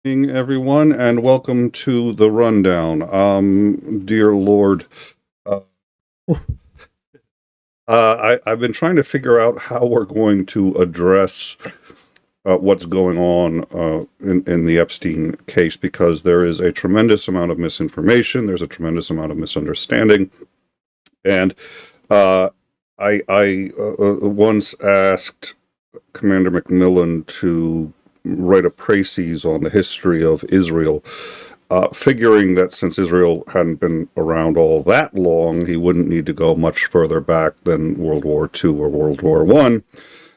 Evening, everyone, and welcome to the rundown. Dear Lord, uh, I've been trying to figure out how we're going to address what's going on in the Epstein case, because there is a tremendous amount of misinformation, there's a tremendous amount of misunderstanding, and uh, I once asked Commander McMillan to write a précis on the history of Israel, figuring that since Israel hadn't been around all that long, he wouldn't need to go much further back than World War II or World War I.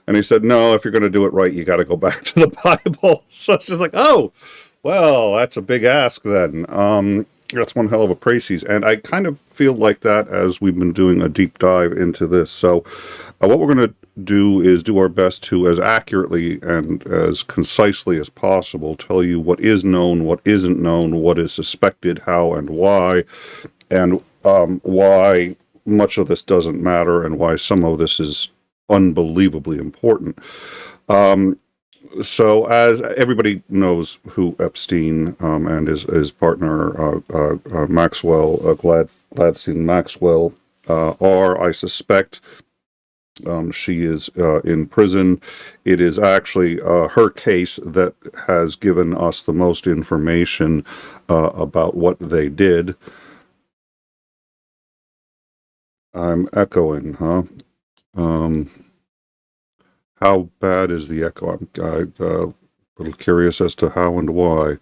And he said, no, if you're going to do it right, you got to go back to the Bible. So it's just like, oh, well, that's a big ask then. That's one hell of a précis. And I kind of feel like that as we've been doing a deep dive into this. So what we're going to do is do our best to, as accurately and as concisely as possible, tell you what is known, what isn't known, what is suspected, how and why much of this doesn't matter, and why some of this is unbelievably important. So, as everybody knows who Epstein and his partner Maxwell, Gladstein Maxwell, are, I suspect. She is in prison. It is actually her case that has given us the most information about what they did. I'm echoing, huh? How bad is the echo? I'm a little curious as to how and why.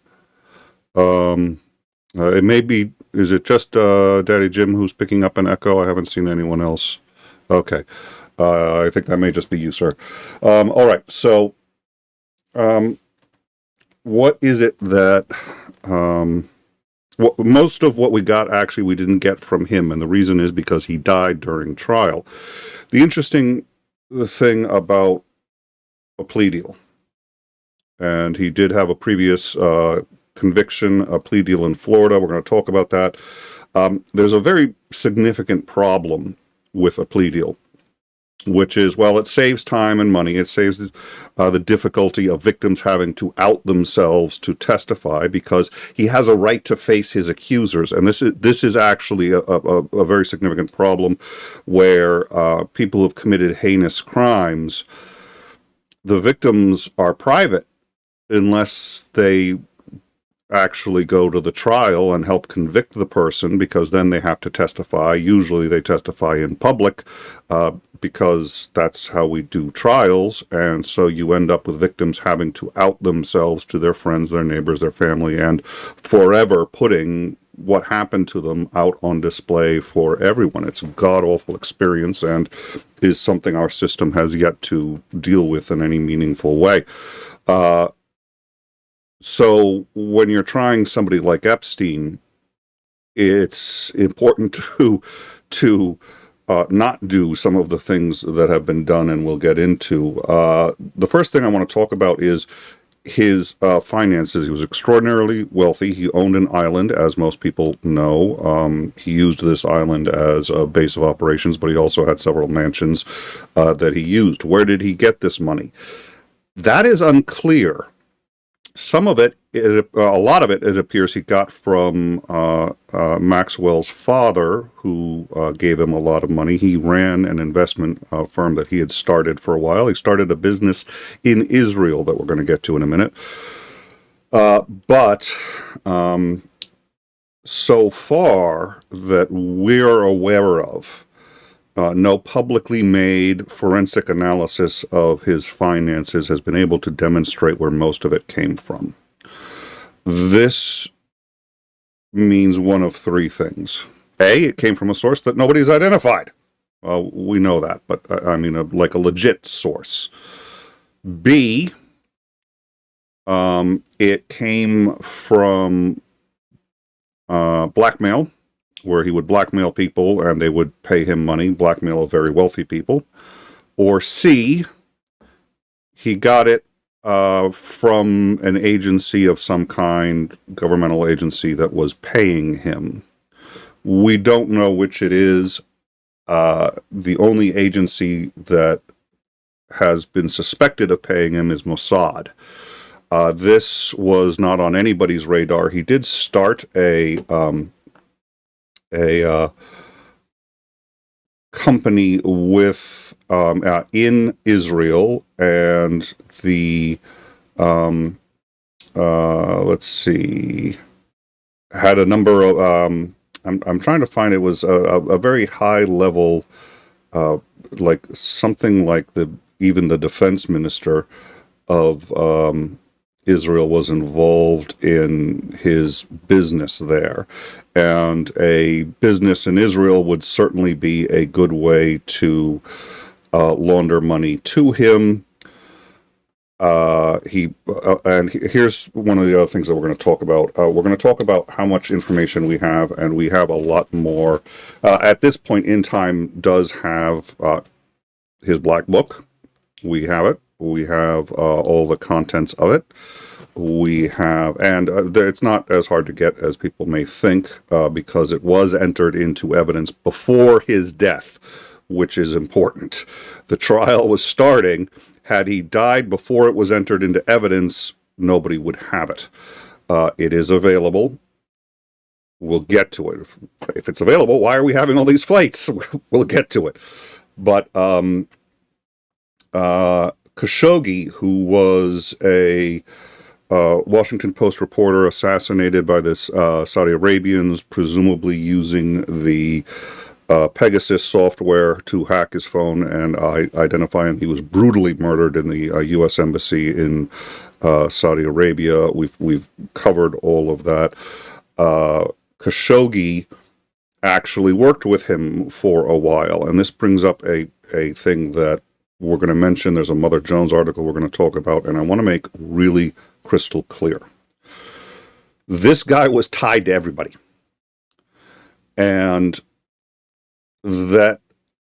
It may be, is it just Daddy Jim who's picking up an echo? I haven't seen anyone else. Okay. I think that may just be you, sir. All right. So, what is it that most of what we got, actually, we didn't get from him, and the reason is because he died during trial. The interesting thing about a plea deal, and he did have a previous conviction, a plea deal in Florida. We're going to talk about that. There's a very significant problem with a plea deal, which is, well, it saves time and money. It saves the difficulty of victims having to out themselves to testify, because he has a right to face his accusers. And this is actually a very significant problem where people who've committed heinous crimes, the victims are private unless they actually go to the trial and help convict the person, because then they have to testify. Usually they testify in public because that's how we do trials, and so you end up with victims having to out themselves to their friends, their neighbors, their family, and forever putting what happened to them out on display for everyone. It's a god-awful experience, and is something our system has yet to deal with in any meaningful way. So when you're trying somebody like Epstein, it's important to not do some of the things that have been done, and we'll get into. The first thing I want to talk about is his finances. He was extraordinarily wealthy. He owned an island, as most people know. He used this island as a base of operations, but he also had several mansions that he used. Where did he get this money? That is unclear. Some of it, a lot of it, it appears he got from Maxwell's father, who gave him a lot of money. He ran an investment firm that he had started for a while. He started a business in Israel that we're going to get to in a minute. But so far that we're aware of, no publicly made forensic analysis of his finances has been able to demonstrate where most of it came from. This means one of three things. A, it came from a source that nobody's identified. We know that, but I mean, like a legit source. B, it came from blackmail, where he would blackmail people and they would pay him money, blackmail very wealthy people. Or C, he got it from an agency of some kind, governmental agency that was paying him. We don't know which it is. The only agency that has been suspected of paying him is Mossad. This was not on anybody's radar. He did start a company with in Israel, and the let's see, had a number of I'm trying to find, it was a very high level, like something like even the defense minister of Israel was involved in his business there. And a business in Israel would certainly be a good way to launder money to him. And here's one of the other things that we're going to talk about. We're going to talk about how much information we have, and we have a lot more. At this point in time, does have his black book. We have it. We have all the contents of it. We have, and it's not as hard to get as people may think, because it was entered into evidence before his death, which is important. The trial was starting. Had he died before it was entered into evidence, nobody would have it. It is available. We'll get to it. If it's available, why are we having all these fights? We'll get to it. But Khashoggi, who was a Washington Post reporter assassinated by the Saudi Arabians, presumably using the Pegasus software to hack his phone and identify him. He was brutally murdered in the U.S. Embassy in Saudi Arabia. We've covered all of that. Khashoggi actually worked with him for a while, and this brings up a thing that we're going to mention. There's a Mother Jones article we're going to talk about, and I want to make really crystal clear. This guy was tied to everybody. And that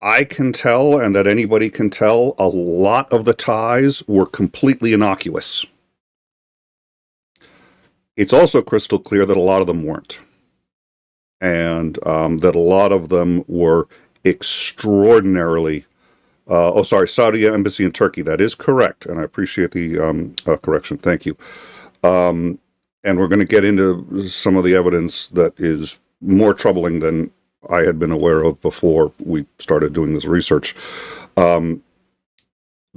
I can tell, and that anybody can tell, a lot of the ties were completely innocuous. It's also crystal clear that a lot of them weren't. And that a lot of them were extraordinarily Saudi Embassy in Turkey. That is correct, and I appreciate the correction. Thank you. And we're going to get into some of the evidence that is more troubling than I had been aware of before we started doing this research. The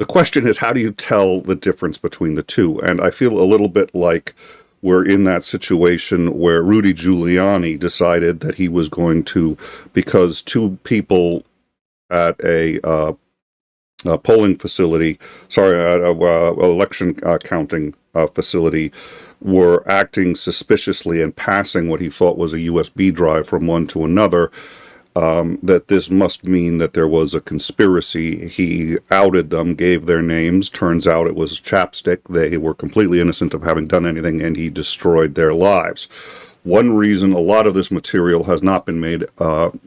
question is, how do you tell the difference between the two? And I feel a little bit like we're in that situation where Rudy Giuliani decided that he was going to, because two people at a polling facility, election counting facility, were acting suspiciously and passing what he thought was a USB drive from one to another, that this must mean that there was a conspiracy. He outed them, gave their names. Turns out it was chapstick. They were completely innocent of having done anything, and he destroyed their lives. One reason a lot of this material has not been made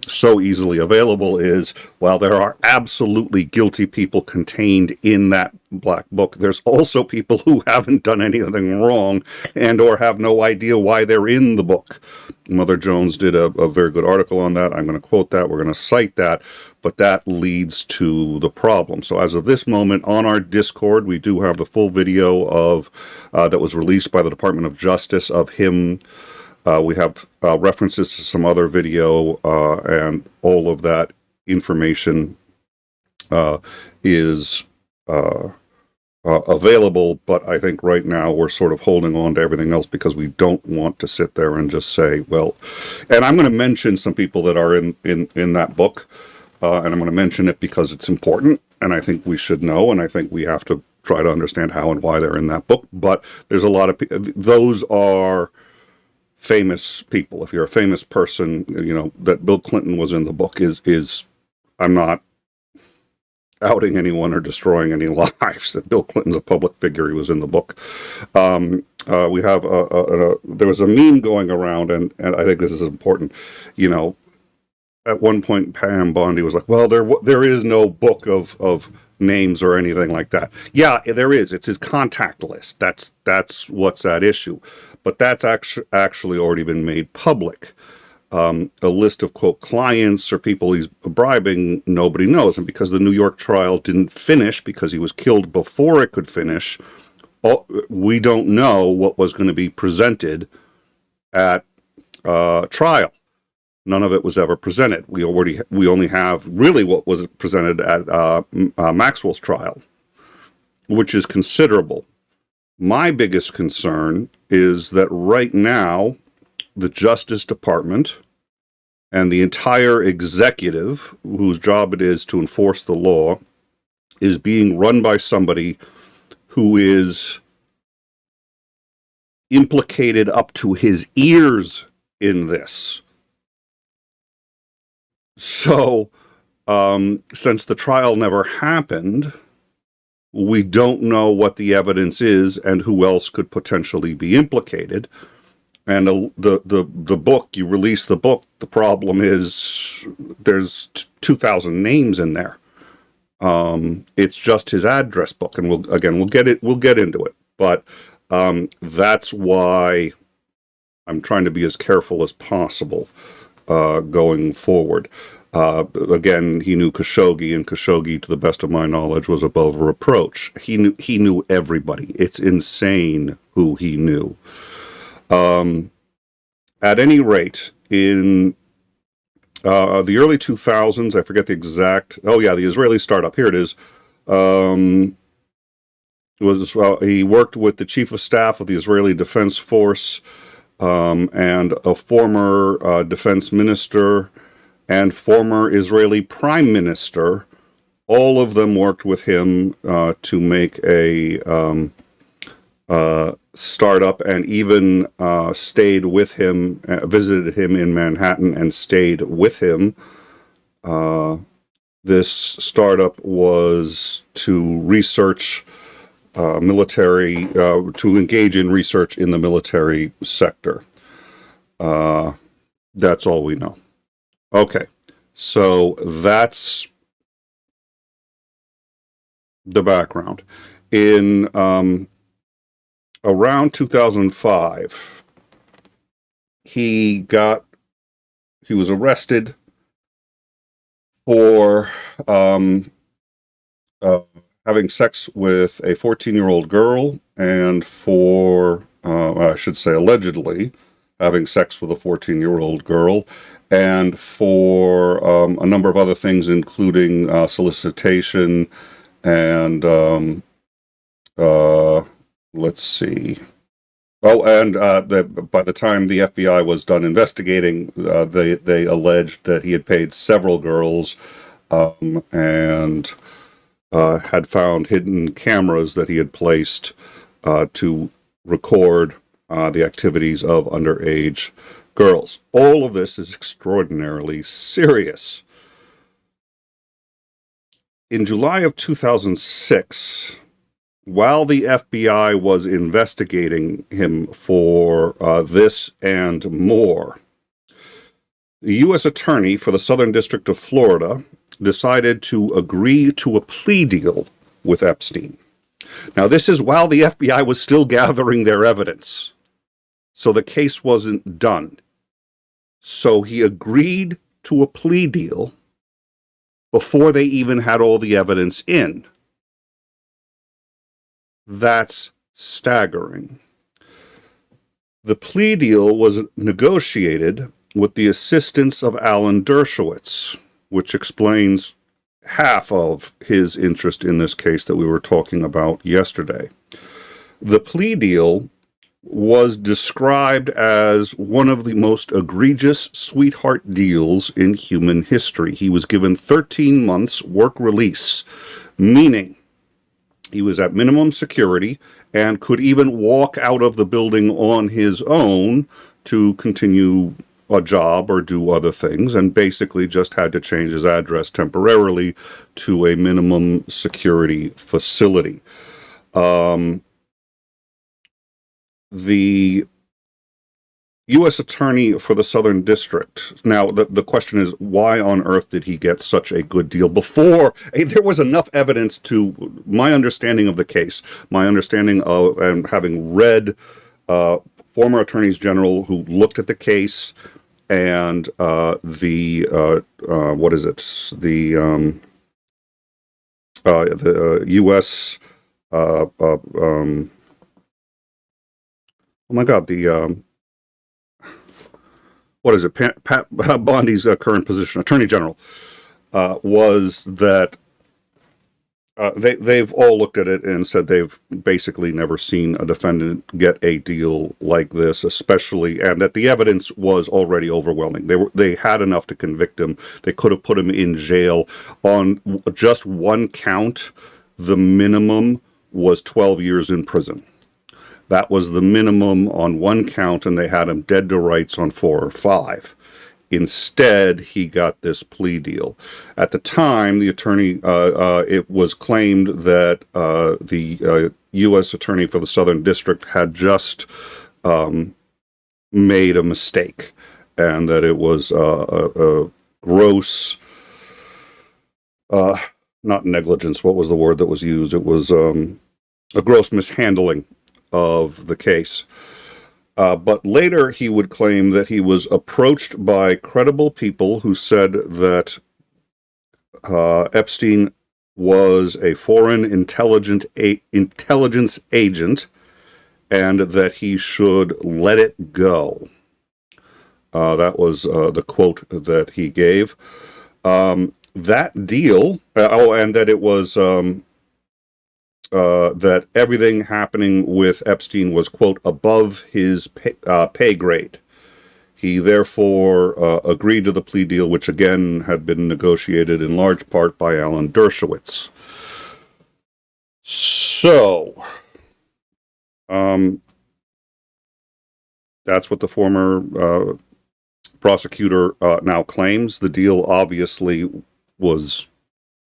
so easily available is, while there are absolutely guilty people contained in that black book, there's also people who haven't done anything wrong and or have no idea why they're in the book. Mother Jones did a very good article on that. I'm going to quote that. We're going to cite that. But that leads to the problem. So as of this moment, on our Discord, we do have the full video of that was released by the Department of Justice of him. We have references to some other video, and all of that information is available, but I think right now we're sort of holding on to everything else because we don't want to sit there and just say, well, and I'm going to mention some people that are in that book, and I'm going to mention it because it's important, and I think we should know, and I think we have to try to understand how and why they're in that book. But there's a lot of those are famous people. If you're a famous person, you know that Bill Clinton was in the book is I'm not outing anyone or destroying any lives. That Bill Clinton's a public figure. He was in the book. We have there was a meme going around, and I think this is important. You know, at one point, Pam Bondi was like, "Well, there is no book of names or anything like that." Yeah, there is. It's his contact list. That's what's at issue. But that's actually already been made public. A list of, quote, clients or people he's bribing, nobody knows. And because the New York trial didn't finish, because he was killed before it could finish, we don't know what was going to be presented at trial. None of it was ever presented. We only have really what was presented at Maxwell's trial, which is considerable. My biggest concern is that right now, the Justice Department and the entire executive, whose job it is to enforce the law, is being run by somebody who is implicated up to his ears in this. So, since the trial never happened, we don't know what the evidence is and who else could potentially be implicated. And the book, you release the book, the problem is there's 2,000 names in there. It's just his address book, and we'll get into it. But that's why I'm trying to be as careful as possible going forward. Again, he knew Khashoggi, and Khashoggi, to the best of my knowledge, was above reproach. He knew everybody. It's insane who he knew. At any rate, in the early 2000s, I forget the exact. Oh yeah, the Israeli startup. Here it is. He worked with the chief of staff of the Israeli Defense Force and a former defense minister and former Israeli prime minister. All of them worked with him to make a startup, and even stayed with him, visited him in Manhattan and stayed with him. This startup was to research military, to engage in research in the military sector. That's all we know. Okay, so that's the background. In around 2005, he was arrested for having sex with a 14-year-old girl, and for, I should say allegedly, having sex with a 14-year-old girl, and for a number of other things, including solicitation and, let's see. Oh, and by the time the FBI was done investigating, they alleged that he had paid several girls and had found hidden cameras that he had placed to record the activities of underage girls. All of this is extraordinarily serious. In July of 2006, while the FBI was investigating him for this and more, the U.S. Attorney for the Southern District of Florida decided to agree to a plea deal with Epstein. Now, this is while the FBI was still gathering their evidence, so the case wasn't done. So he agreed to a plea deal before they even had all the evidence in. That's staggering. The plea deal was negotiated with the assistance of Alan Dershowitz, which explains half of his interest in this case that we were talking about yesterday. The plea deal was described as one of the most egregious sweetheart deals in human history. He was given 13 months work release, meaning he was at minimum security and could even walk out of the building on his own to continue a job or do other things, and basically just had to change his address temporarily to a minimum security facility. The U.S. Attorney for the Southern District. Now, the question is, why on earth did he get such a good deal before? There was enough evidence to my understanding of the case, my understanding of, and having read former attorneys general who looked at the case, and the U.S. oh my God, the, what is it, Pat Bondi's current position, Attorney General, was that they've all looked at it and said they've basically never seen a defendant get a deal like this, especially, and that the evidence was already overwhelming. They had enough to convict him. They could have put him in jail on just one count. The minimum was 12 years in prison. That was the minimum on one count, and they had him dead to rights on 4 or 5. Instead, he got this plea deal. At the time, the attorney, it was claimed that the U.S. attorney for the Southern District had just made a mistake, and that it was a gross, not negligence, what was the word that was used? It was a gross mishandling of the case. But later he would claim that he was approached by credible people who said that Epstein was a foreign intelligence agent and that he should let it go. That was the quote that he gave. That deal, and that it was that everything happening with Epstein was, quote, above his pay grade. He therefore agreed to the plea deal, which again had been negotiated in large part by Alan Dershowitz. So, that's what the former prosecutor now claims. The deal obviously was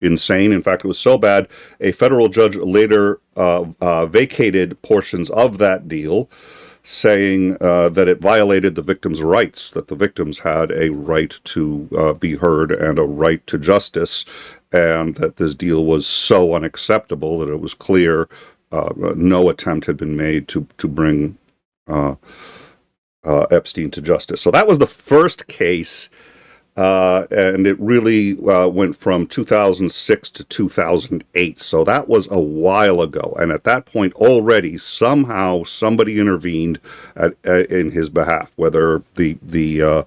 insane. In fact, it was so bad, a federal judge later vacated portions of that deal, saying that it violated the victims' rights, that the victims had a right to be heard and a right to justice, and that this deal was so unacceptable that it was clear no attempt had been made to bring Epstein to justice. So that was the first case. And it really went from 2006 to 2008. So that was a while ago. And at that point already, somehow somebody intervened in his behalf, whether the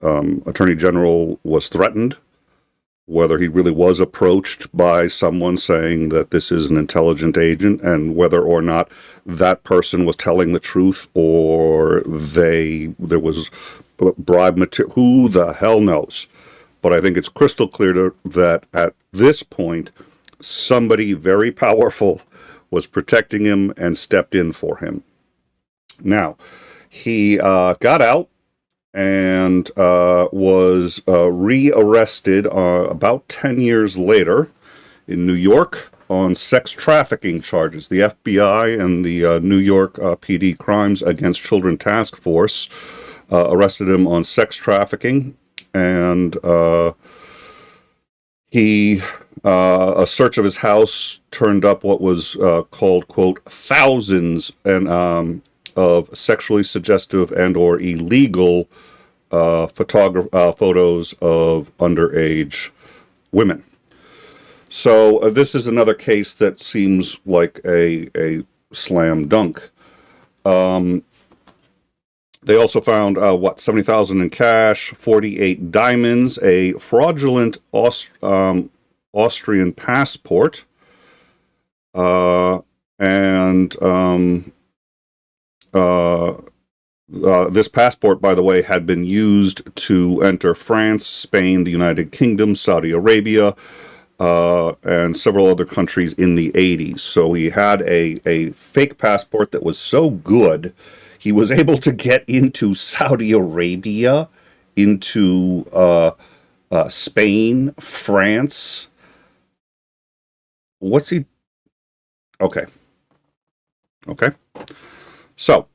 Attorney General was threatened, whether he really was approached by someone saying that this is an intelligent agent, and whether or not that person was telling the truth or there was bribe material. Who the hell knows? But I think it's crystal clear that at this point, somebody very powerful was protecting him and stepped in for him. Now, he got out and was rearrested about 10 years later in New York on sex trafficking charges. The FBI and the New York PD Crimes Against Children Task Force arrested him on sex trafficking, and a search of his house turned up what was called, quote, thousands of sexually suggestive and or illegal photos of underage women. So this is another case that seems like a slam dunk. They also found, $70,000 in cash, 48 diamonds, a fraudulent Austrian passport, and this passport, by the way, had been used to enter France, Spain, the United Kingdom, Saudi Arabia, and several other countries in the 80s. So he had a fake passport that was so good, he was able to get into Saudi Arabia, into Spain, France. What's he? Okay. So,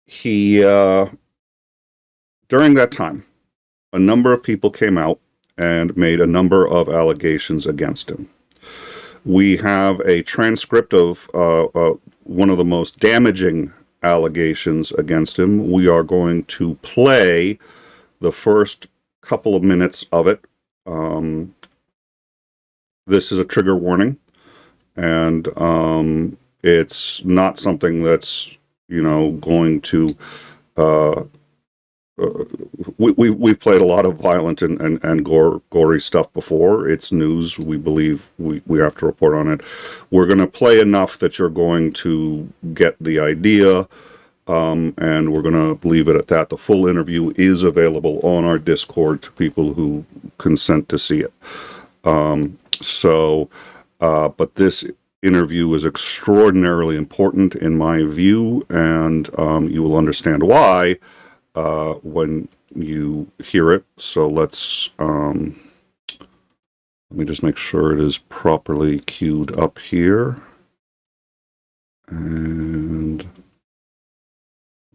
he, during that time, a number of people came out and made a number of allegations against him. We have a transcript of one of the most damaging allegations against him. We are going to play the first couple of minutes of it. This is a trigger warning. and it's not something that's, going to, we've played a lot of violent and gory stuff before. It's news. We believe we have to report on it. We're going to play enough that you're going to get the idea, and we're going to leave it at that. The full interview is available on our Discord to people who consent to see it. But this interview is extraordinarily important in my view, and you will understand why when you hear it. So let me just make sure it is properly queued up here. And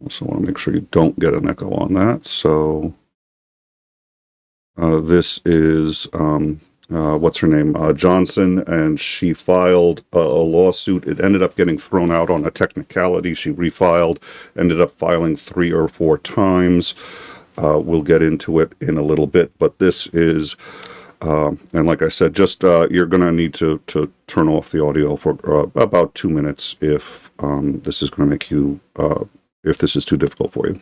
also want to make sure you don't get an echo on that. So this is, what's her name? Johnson, and she filed a lawsuit. It ended up getting thrown out on a technicality. She refiled, ended up filing 3 or 4 times. We'll get into it in a little bit, but this is, and like I said, just you're going to need to turn off the audio for about 2 minutes if this is going to make you, if this is too difficult for you.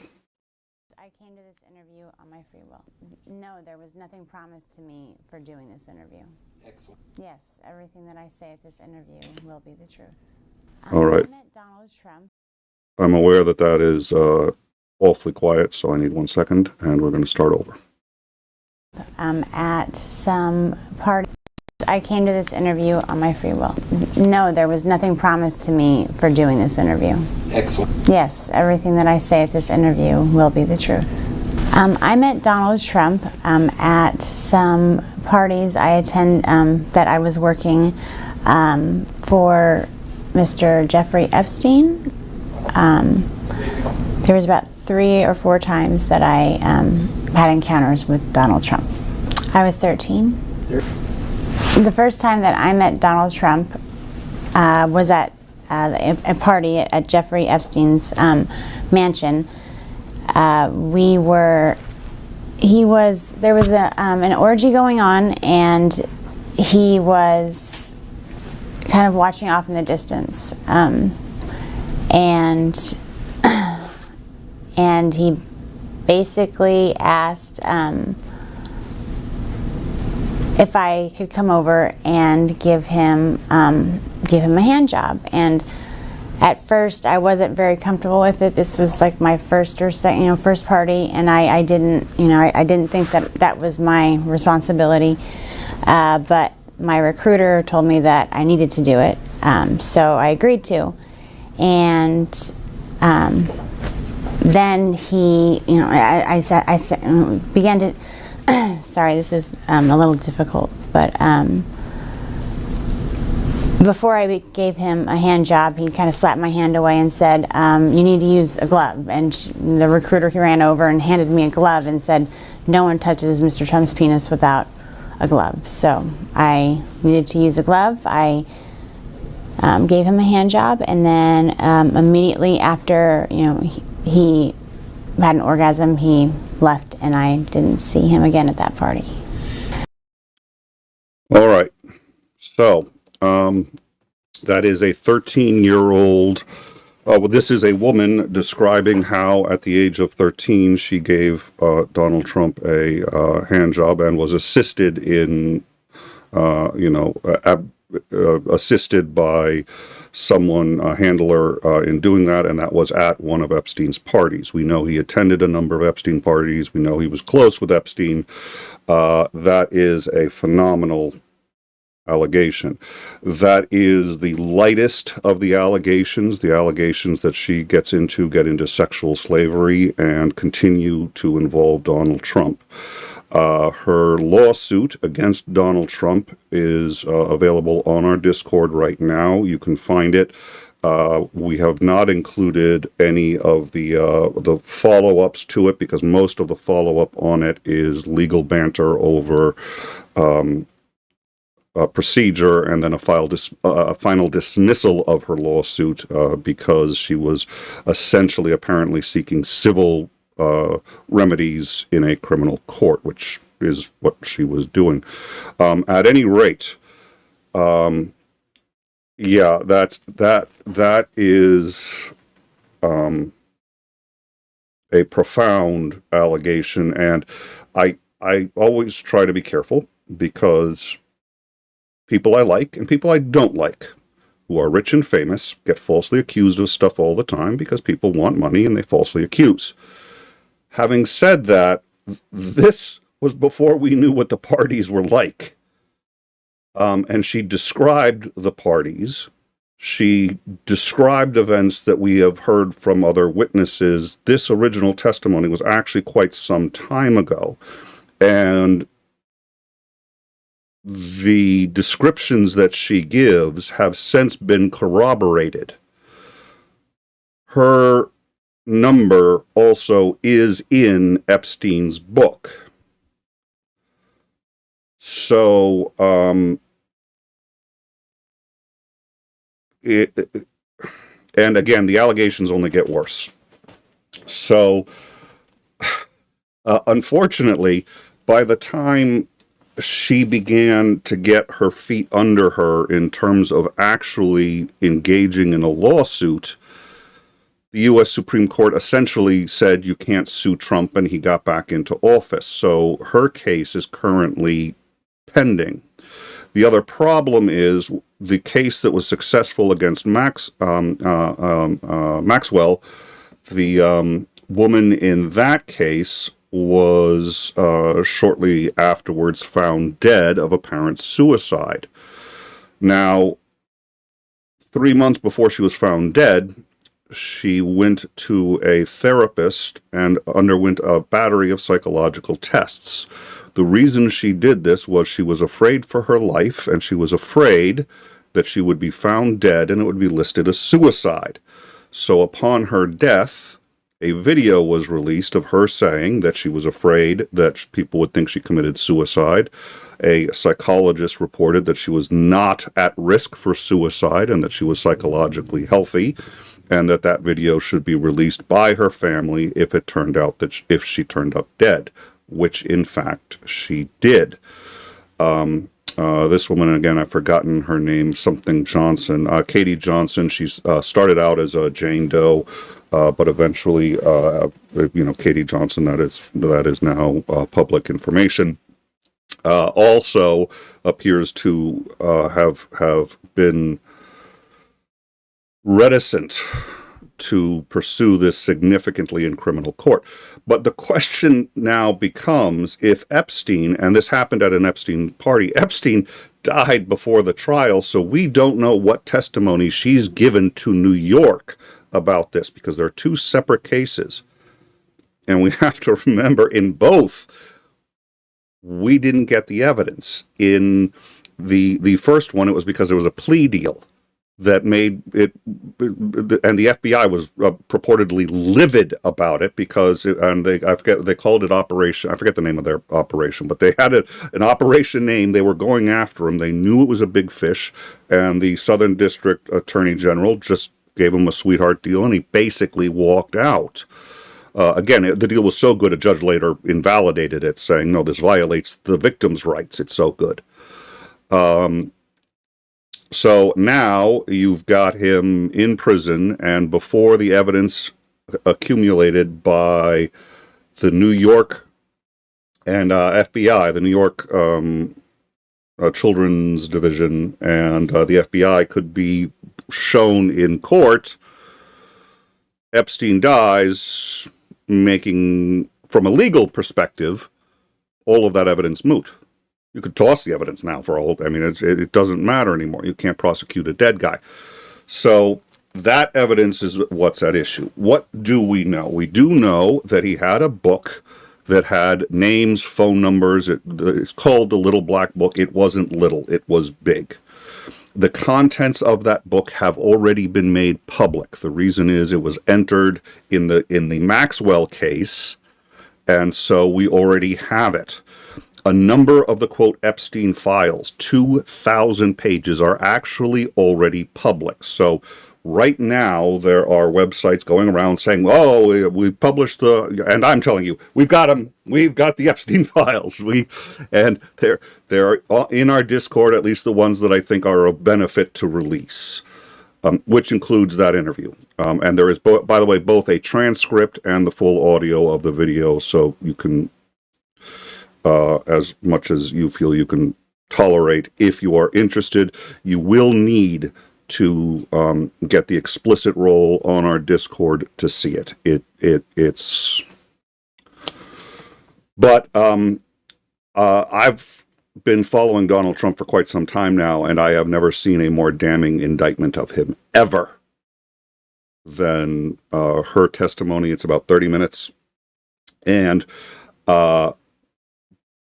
I came to this interview on my free will. No, there was nothing promised to me for doing this interview. Excellent. Yes, everything that I say at this interview will be the truth. All right. I met Donald Trump. I'm aware that that is awfully quiet, so I need 1 second, and we're going to start over. At some party. I came to this interview on my free will. No, there was nothing promised to me for doing this interview. Excellent. Yes, everything that I say at this interview will be the truth. I met Donald Trump at some parties I attend that I was working for Mr. Jeffrey Epstein. There was about 3 or 4 times that I had encounters with Donald Trump. I was 13. The first time that I met Donald Trump was at a party at Jeffrey Epstein's mansion. There was an orgy going on, and he was kind of watching off in the distance. And he basically asked if I could come over and give him a hand job. And at first, I wasn't very comfortable with it. This was like my first or second, first party, and I didn't think that was my responsibility. But my recruiter told me that I needed to do it, so I agreed to. And then he, I began to. Sorry, this is a little difficult, but before I gave him a hand job, he kind of slapped my hand away and said, you need to use a glove. And the recruiter, he ran over and handed me a glove and said, no one touches Mr. Trump's penis without a glove. So I needed to use a glove. I gave him a hand job, and then immediately after, he had an orgasm, he left, and I didn't see him again at that party. All right. So, that is a 13-year-old. Well, this is a woman describing how, at the age of 13, she gave Donald Trump a hand job and was assisted in, assisted by someone, a handler, in doing that, and that was at one of Epstein's parties. We know he attended a number of Epstein parties. We know he was close with Epstein. That is a phenomenal allegation. That is the lightest of the allegations. The allegations that she get into sexual slavery and continue to involve Donald Trump. Her lawsuit against Donald Trump is available on our Discord right now. You can find it. We have not included any of the follow-ups to it, because most of the follow-up on it is legal banter over procedure, and then a final dismissal of her lawsuit because she was essentially apparently seeking civil remedies in a criminal court, which is what she was doing. At any rate, Yeah, that is a profound allegation, and I always try to be careful because people I like and people I don't like who are rich and famous get falsely accused of stuff all the time because people want money and they falsely accuse. Having said that, this was before we knew what the parties were like. And she described the parties. She described events that we have heard from other witnesses. This original testimony was actually quite some time ago. And the descriptions that she gives have since been corroborated. Her number also is in Epstein's book. So, and again, the allegations only get worse. So, unfortunately, by the time she began to get her feet under her in terms of actually engaging in a lawsuit, the U.S. Supreme Court essentially said you can't sue Trump, and he got back into office. So her case is currently pending. The other problem is the case that was successful against Maxwell, the woman in that case was shortly afterwards found dead of apparent suicide. Now, 3 months before she was found dead, she went to a therapist and underwent a battery of psychological tests. The reason she did this was she was afraid for her life, and she was afraid that she would be found dead and it would be listed as suicide. So upon her death, a video was released of her saying that she was afraid that people would think she committed suicide. A psychologist reported that she was not at risk for suicide and that she was psychologically healthy, and that video should be released by her family if it turned out that if she turned up dead, which in fact she did. This woman, again, I've forgotten her name, something Johnson, Katie Johnson. She's started out as a Jane Doe, but eventually, Katie Johnson, that is now public information, also appears to have been reticent to pursue this significantly in criminal court. But the question now becomes, if Epstein, and this happened at an Epstein party, Epstein died before the trial, so we don't know what testimony she's given to New York about this, because there are two separate cases. And we have to remember, in both, we didn't get the evidence. In the first one, it was because there was a plea deal that made it, and the FBI was purportedly livid about it because, they called it Operation, I forget the name of their operation, but they had an operation name. They were going after him. They knew it was a big fish, and the Southern District Attorney General just gave him a sweetheart deal, and he basically walked out. Again, the deal was so good, a judge later invalidated it, saying, no, this violates the victim's rights. It's so good. So now you've got him in prison, and before the evidence accumulated by the New York and FBI, the New York Children's Division, and the FBI could be shown in court, Epstein dies, making, from a legal perspective, all of that evidence moot. You could toss the evidence now for all, it doesn't matter anymore. You can't prosecute a dead guy. So that evidence is what's at issue. What do we know? We do know that he had a book that had names, phone numbers. It's called the Little Black Book. It wasn't little, it was big. The contents of that book have already been made public. The reason is it was entered in the Maxwell case, and so we already have it. A number of the, quote, Epstein Files, 2,000 pages, are actually already public. So right now there are websites going around saying, oh, we published and I'm telling you, we've got them. We've got the Epstein Files. And they're in our Discord, at least the ones that I think are of benefit to release, which includes that interview. And there is, by the way, both a transcript and the full audio of the video, so you can, as much as you feel you can tolerate, if you are interested. You will need to get the explicit role on our Discord to see it. It's but I've been following Donald Trump for quite some time now, and I have never seen a more damning indictment of him ever than her testimony. It's about 30 minutes, and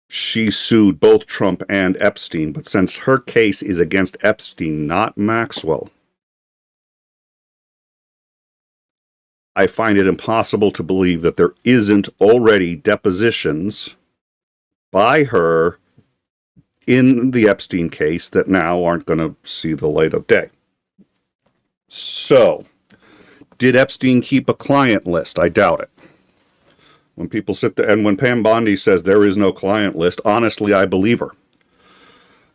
she sued both Trump and Epstein, but since her case is against Epstein, not Maxwell, I find it impossible to believe that there isn't already depositions by her in the Epstein case that now aren't going to see the light of day. So, did Epstein keep a client list? I doubt it. When people sit there, and when Pam Bondi says there is no client list, honestly, I believe her.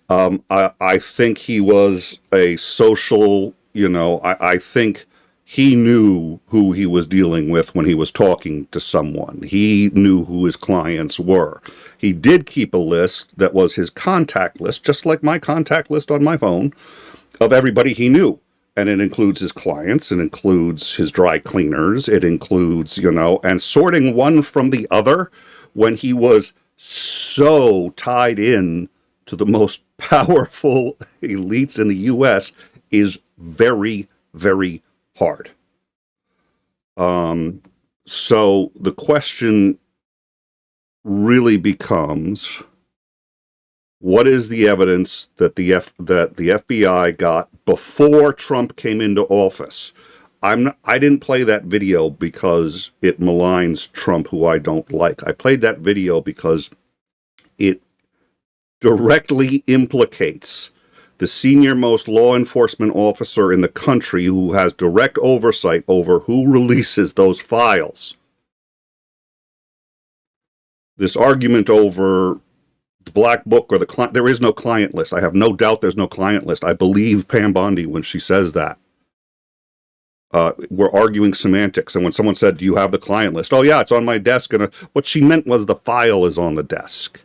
I think he was a social, I think he knew who he was dealing with when he was talking to someone. He knew who his clients were. He did keep a list that was his contact list, just like my contact list on my phone, of everybody he knew. And it includes his clients, it includes his dry cleaners, it includes, and sorting one from the other when he was so tied in to the most powerful elites in the U.S. is very, very hard. So the question really becomes, what is the evidence that the FBI got before Trump came into office? I didn't play that video because it maligns Trump, who I don't like. I played that video because it directly implicates the senior-most law enforcement officer in the country who has direct oversight over who releases those files. This argument over the black book or the client, there is no client list. I have no doubt there's no client list. I believe Pam Bondi when she says that. We're arguing semantics. And when someone said, do you have the client list? Oh yeah, it's on my desk. And what she meant was the file is on the desk.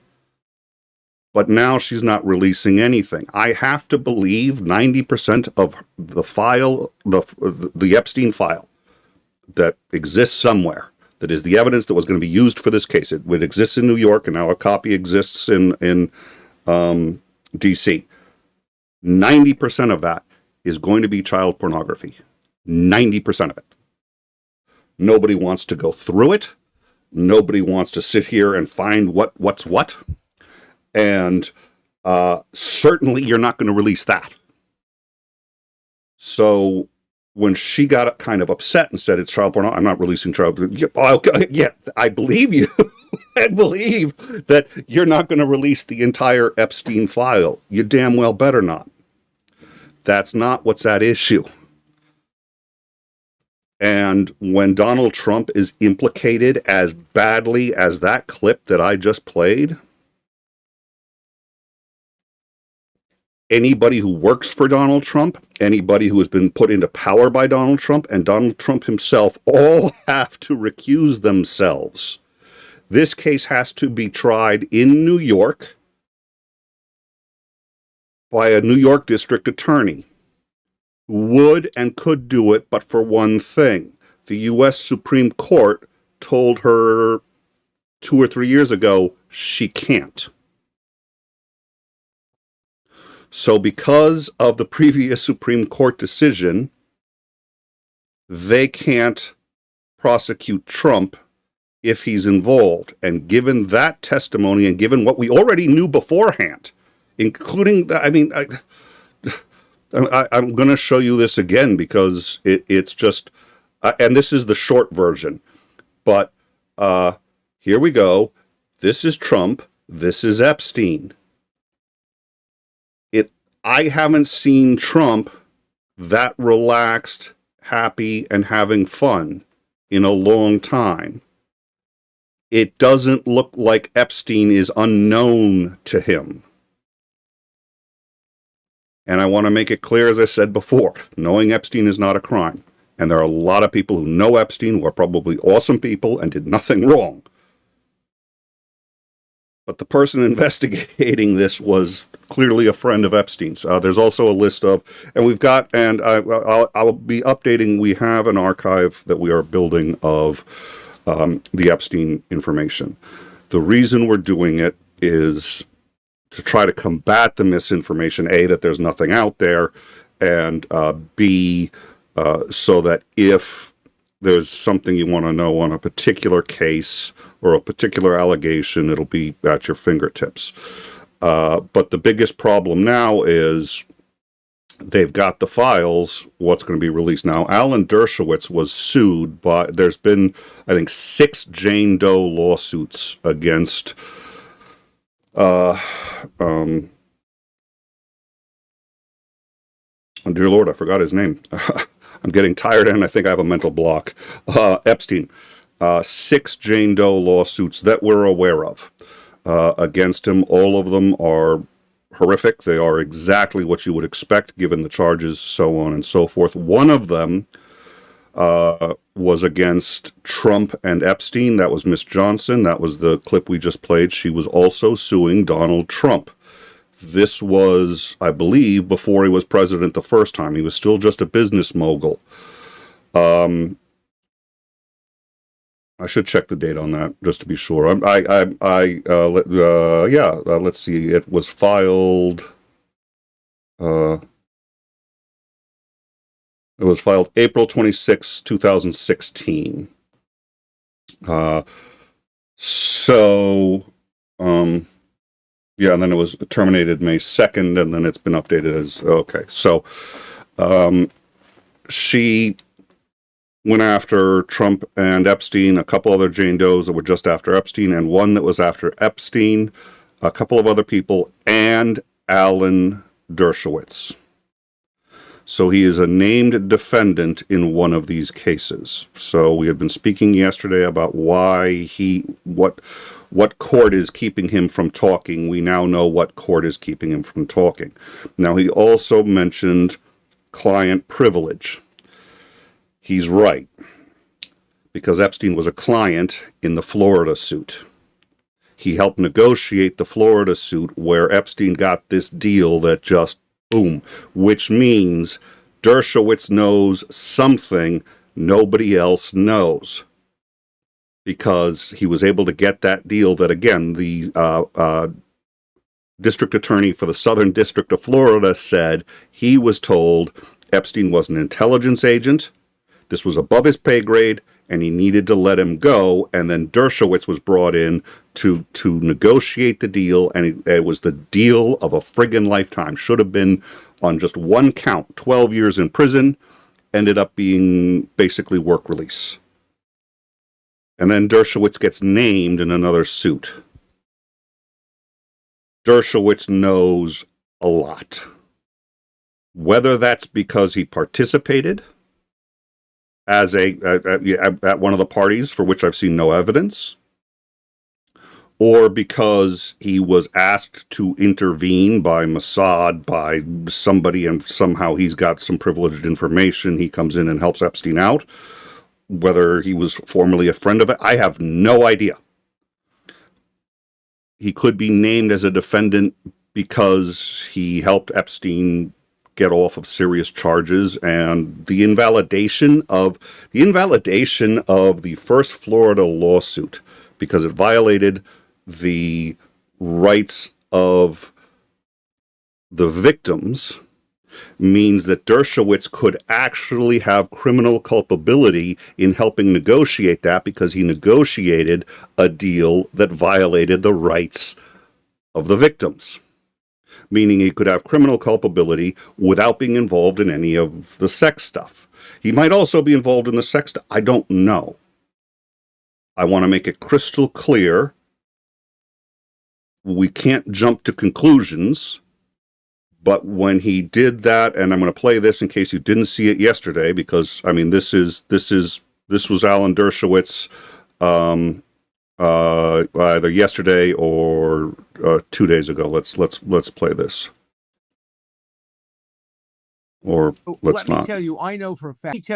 But now she's not releasing anything. I have to believe 90% of the file, the Epstein file that exists somewhere, that is the evidence that was going to be used for this case. It exists in New York, and now a copy exists in D.C. 90% of that is going to be child pornography. 90% of it. Nobody wants to go through it. Nobody wants to sit here and find what's what. And certainly you're not going to release that. So when she got kind of upset and said it's child porn, I'm not releasing child porn. Yeah, I believe you. I believe that you're not going to release the entire Epstein file. You damn well better not. That's not what's at issue. And when Donald Trump is implicated as badly as that clip that I just played, anybody who works for Donald Trump, anybody who has been put into power by Donald Trump, and Donald Trump himself all have to recuse themselves. This case has to be tried in New York by a New York district attorney who would and could do it, but for one thing. The U.S. Supreme Court told her 2 or 3 years ago she can't. So because of the previous Supreme Court decision, they can't prosecute Trump if he's involved. And given that testimony and given what we already knew beforehand, including, I'm going to show you this again because it's just, and this is the short version, but here we go. This is Trump. This is Epstein. I haven't seen Trump that relaxed, happy, and having fun in a long time, it doesn't look like Epstein is unknown to him. And I want to make it clear, as I said before, knowing Epstein is not a crime. And there are a lot of people who know Epstein who are probably awesome people and did nothing wrong. But the person investigating this was clearly a friend of Epstein's. There's also a list of, and we've got, and I'll be updating, we have an archive that we are building of the Epstein information. The reason we're doing it is to try to combat the misinformation, A, that there's nothing out there, and B, so that if there's something you want to know on a particular case or a particular allegation, it'll be at your fingertips. But the biggest problem now is they've got the files, what's going to be released. Now, Alan Dershowitz was sued by, there's been, I think, 6 Jane Doe lawsuits against dear Lord, I forgot his name. I'm getting tired and I think I have a mental block. Epstein. 6 Jane Doe lawsuits that we're aware of against him. All of them are horrific. They are exactly what you would expect given the charges, so on and so forth. One of them was against Trump and Epstein. That was Miss Johnson. That was the clip we just played. She was also suing Donald Trump. This was, I believe, before he was president the first time. He was still just a business mogul. I should check the date on that just to be sure. Let's see. It was filed. It was filed April 26, 2016. Yeah, and then it was terminated May 2nd, and then it's been updated as, okay. So, she went after Trump and Epstein, a couple other Jane Does that were just after Epstein, and one that was after Epstein, a couple of other people, and Alan Dershowitz. So he is a named defendant in one of these cases. So we had been speaking yesterday about why what court is keeping him from talking. We now know what court is keeping him from talking. Now, he also mentioned client privilege. He's right, because Epstein was a client in the Florida suit. He helped negotiate the Florida suit where Epstein got this deal that just, boom, which means Dershowitz knows something nobody else knows, because he was able to get that deal that, again, the district attorney for the Southern District of Florida said he was told Epstein was an intelligence agent, this was above his pay grade, and he needed to let him go, and then Dershowitz was brought in to negotiate the deal, and it was the deal of a friggin' lifetime. Should have been on just one count, 12 years in prison, ended up being basically work release. And then Dershowitz gets named in another suit. Dershowitz knows a lot. Whether that's because he participated as at one of the parties for which I've seen no evidence, or because he was asked to intervene by Mossad, by somebody, and somehow he's got some privileged information, he comes in and helps Epstein out. Whether he was formerly a friend of it, I have no idea. He could be named as a defendant because he helped Epstein get off of serious charges, and the invalidation of the first Florida lawsuit, because it violated the rights of the victims, means that Dershowitz could actually have criminal culpability in helping negotiate that, because he negotiated a deal that violated the rights of the victims. Meaning he could have criminal culpability without being involved in any of the sex stuff. He might also be involved in the sex stuff. I don't know. I want to make it crystal clear. We can't jump to conclusions, But when he did that, and I'm going to play this in case you didn't see it yesterday, because I mean this was Alan Dershowitz either yesterday or 2 days ago. Let's play this. Or let's not. Let me tell you, I know for a fact.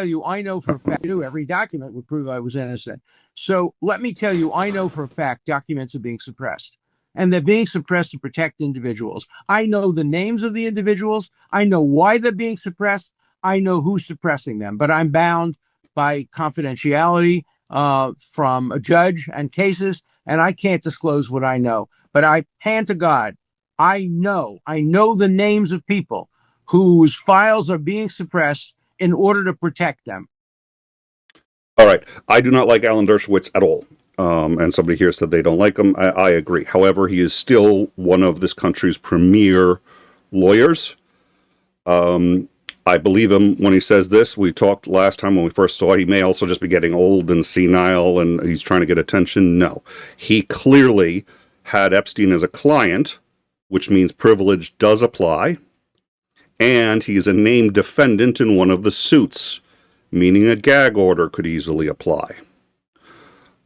Every document would prove I was innocent. So let me tell you, I know for a fact documents are being suppressed, and they're being suppressed to protect individuals. I know the names of the individuals. I know why they're being suppressed. I know who's suppressing them, but I'm bound by confidentiality from a judge and cases, and I can't disclose what I know. But I hand to God, I know the names of people whose files are being suppressed in order to protect them. All right. I do not like Alan Dershowitz at all. And somebody here said they don't like him. I agree. However, he is still one of this country's premier lawyers. I believe him when he says this. We talked last time when we first saw it. He may also just be getting old and senile and he's trying to get attention. No. He clearly had Epstein as a client, which means privilege does apply. And he is a named defendant in one of the suits, meaning a gag order could easily apply.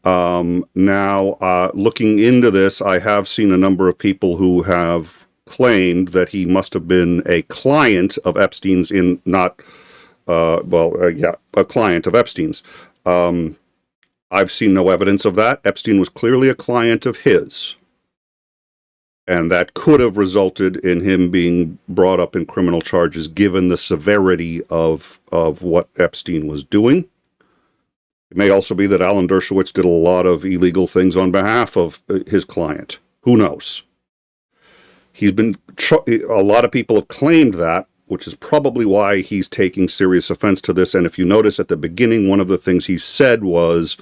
Now, looking into this, I have seen a number of people who have claimed that he must have been a client of Epstein's a client of Epstein's. I've seen no evidence of that. Epstein was clearly a client of his. And that could have resulted in him being brought up in criminal charges, given the severity of what Epstein was doing. It may also be that Alan Dershowitz did a lot of illegal things on behalf of his client. Who knows? A lot of people have claimed that, which is probably why he's taking serious offense to this. And if you notice at the beginning, one of the things he said was,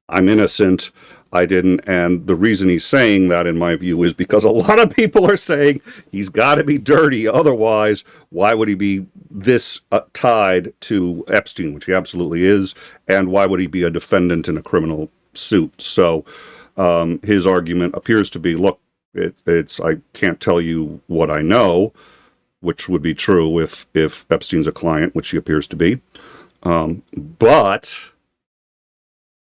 "I'm innocent. I didn't," and the reason he's saying that, in my view, is because a lot of people are saying he's got to be dirty. Otherwise, why would he be this tied to Epstein, which he absolutely is, and why would he be a defendant in a criminal suit? So his argument appears to be, look, I can't tell you what I know, which would be true if Epstein's a client, which he appears to be, but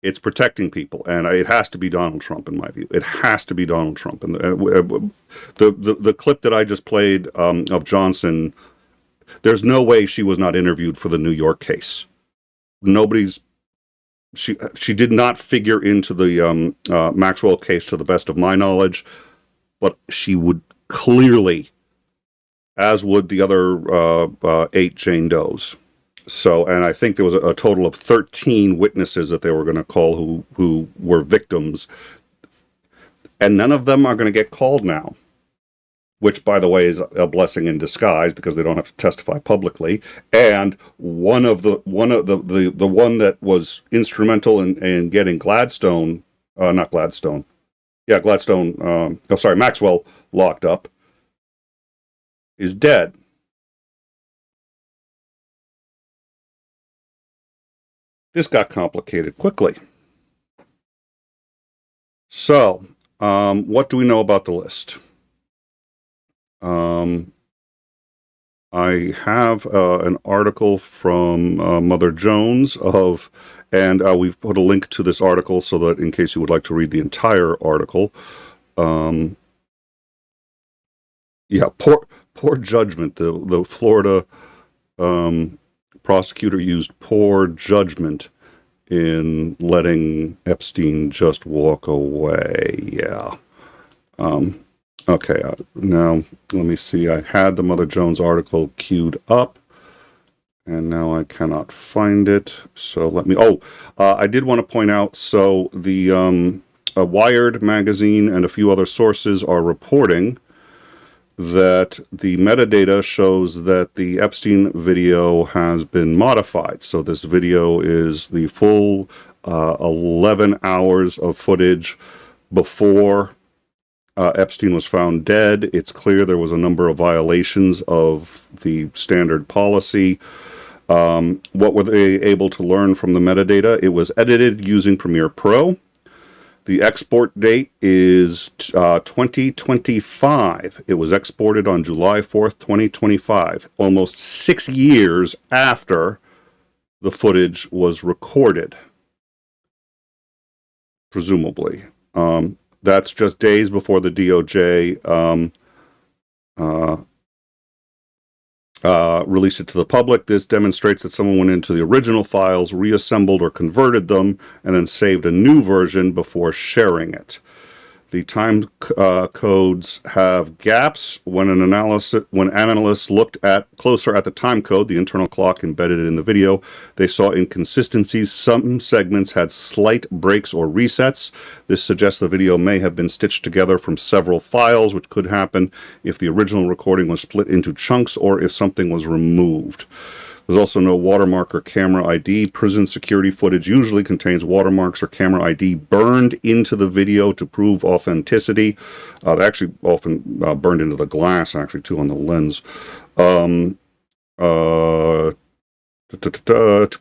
it's protecting people, and it has to be Donald Trump, in my view. It has to be Donald Trump. And the clip that I just played of Johnson, there's no way she was not interviewed for the New York case. She did not figure into the Maxwell case, to the best of my knowledge, but she would clearly, as would the other 8 Jane Does. So, and I think there was a total of 13 witnesses that they were going to call who were victims. And none of them are going to get called now, which, by the way, is a blessing in disguise because they don't have to testify publicly. And the one that was instrumental in getting Maxwell locked up is dead. This got complicated quickly. So, what do we know about the list? I have an article from Mother Jones and we've put a link to this article so that in case you would like to read the entire article. Poor judgment. The Florida prosecutor used poor judgment in letting Epstein just walk away. Yeah. Okay, now let me see. I had the Mother Jones article queued up, and now I cannot find it. So let me... I did want to point out, so the Wired magazine and a few other sources are reporting that the metadata shows that the Epstein video has been modified. So this video is the full 11 hours of footage before Epstein was found dead. It's clear there was a number of violations of the standard policy. What were they able to learn from the metadata? It was edited using Premiere Pro. The export date is 2025. It was exported on July 4th, 2025, almost 6 years after the footage was recorded, presumably. That's just days before the DOJ released it to the public. This demonstrates that someone went into the original files, reassembled or converted them, and then saved a new version before sharing it. The time codes have gaps. When analysts looked closer at the time code, the internal clock embedded in the video, they saw inconsistencies. Some segments had slight breaks or resets. This suggests the video may have been stitched together from several files, which could happen if the original recording was split into chunks or if something was removed. There's also no watermark or camera ID. Prison security footage usually contains watermarks or camera ID burned into the video to prove authenticity. They actually often burned into the glass, actually, too, on the lens. To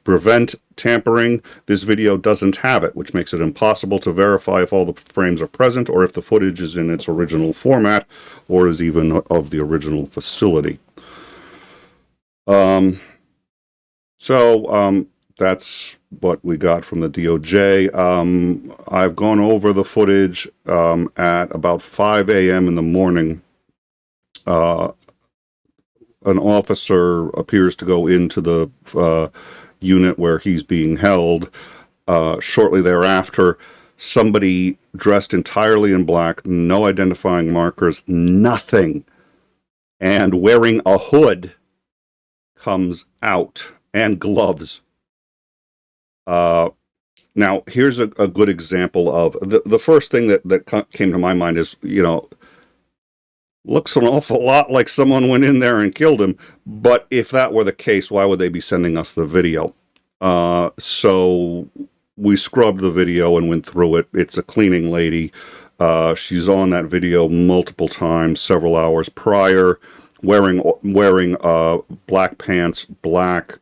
prevent tampering, this video doesn't have it, which makes it impossible to verify if all the frames are present or if the footage is in its original format or is even of the original facility. So that's what we got from the DOJ. I've gone over the footage at about 5 a.m. in the morning. An officer appears to go into the unit where he's being held. Shortly thereafter, somebody dressed entirely in black, no identifying markers, nothing, and wearing a hood comes out. And gloves. Now, here's a good example of the first thing that came to my mind is, looks an awful lot like someone went in there and killed him. But if that were the case, why would they be sending us the video? So we scrubbed the video and went through it. It's a cleaning lady. She's on that video multiple times, several hours prior. Wearing black pants, black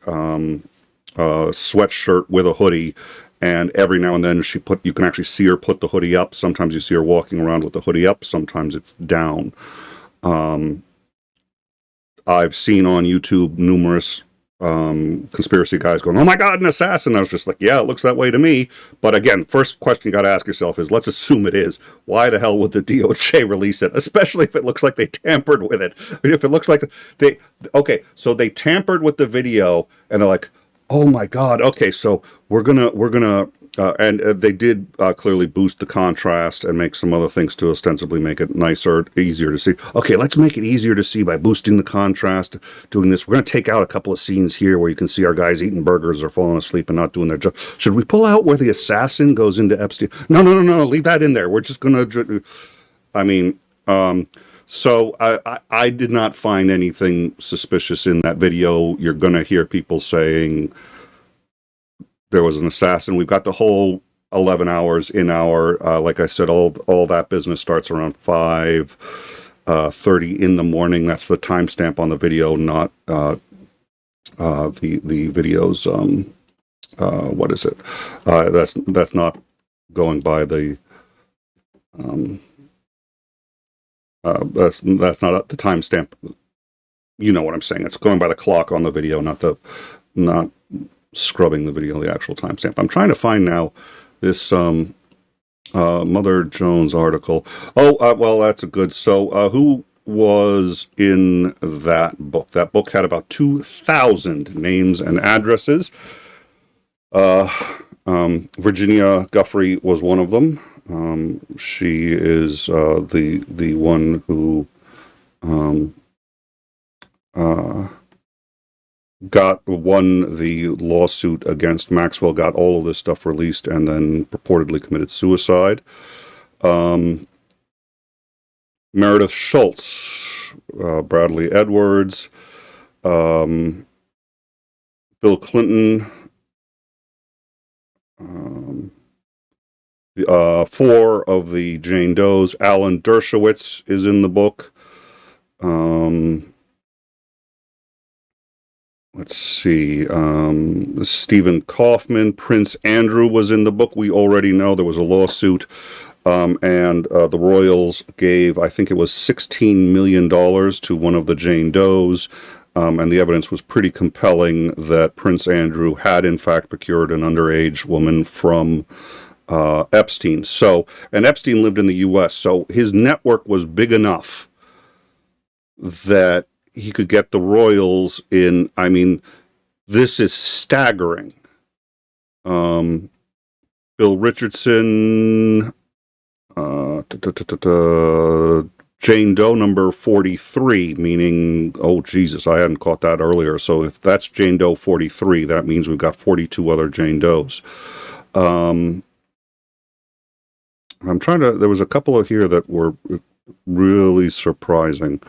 sweatshirt with a hoodie, and every now and then you can actually see her put the hoodie up. Sometimes you see her walking around with the hoodie up, sometimes it's down. I've seen on YouTube numerous conspiracy guys going, "Oh my God, an assassin!" I was just like, "Yeah, it looks that way to me." But again, first question you got to ask yourself is, let's assume it is. Why the hell would the DOJ release it? Especially if it looks like they tampered with it. I mean, if it looks like so they tampered with the video, and they're like, "Oh my God, okay, so we're gonna." And they did clearly boost the contrast and make some other things to ostensibly make it nicer, easier to see. Okay, let's make it easier to see by boosting the contrast, doing this. We're going to take out a couple of scenes here where you can see our guys eating burgers or falling asleep and not doing their job. Should we pull out where the assassin goes into Epstein? No, leave that in there. We're just going to... So I did not find anything suspicious in that video. You're going to hear people saying there was an assassin. We've got the whole 11 hours in our, like I said, all that business starts around 5:30 in the morning. That's the timestamp on the video, not the video's, what is it? That's not going by the, that's not the timestamp. You know what I'm saying. It's going by the clock on the video, not scrubbing the video, the actual timestamp. I'm trying to find now this Mother Jones article. Well, that's a good. So who was in that book? That book had about 2,000 names and addresses. Virginia Guffrey was one of them. She is the one who won the lawsuit against Maxwell, got all of this stuff released, and then purportedly committed suicide. Meredith Schultz, Bradley Edwards, Bill Clinton, 4 of the Jane Does. Alan Dershowitz is in the book. let's see, Stephen Kaufman, Prince Andrew was in the book. We already know there was a lawsuit, and the Royals gave, I think it was $16 million to one of the Jane Does, and the evidence was pretty compelling that Prince Andrew had in fact procured an underage woman from Epstein. So, and Epstein lived in the U.S., so his network was big enough that he could get the royals in. I mean, this is staggering. Bill Richardson, Jane Doe number 43, meaning, oh Jesus, I hadn't caught that earlier. So if that's Jane Doe 43, that means we've got 42 other Jane Does. I'm trying to, there was a couple of here that were really surprising.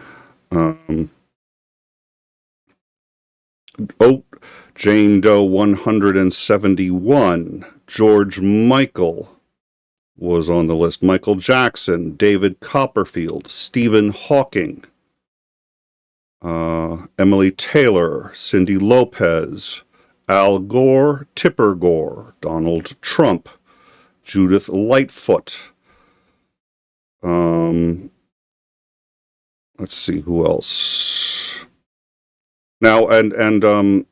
Jane Doe 171, George Michael was on the list. Michael Jackson, David Copperfield, Stephen Hawking, Emily Taylor, Cindy Lopez, Al Gore, Tipper Gore, Donald Trump, Judith Lightfoot. Let's see who else. Now, and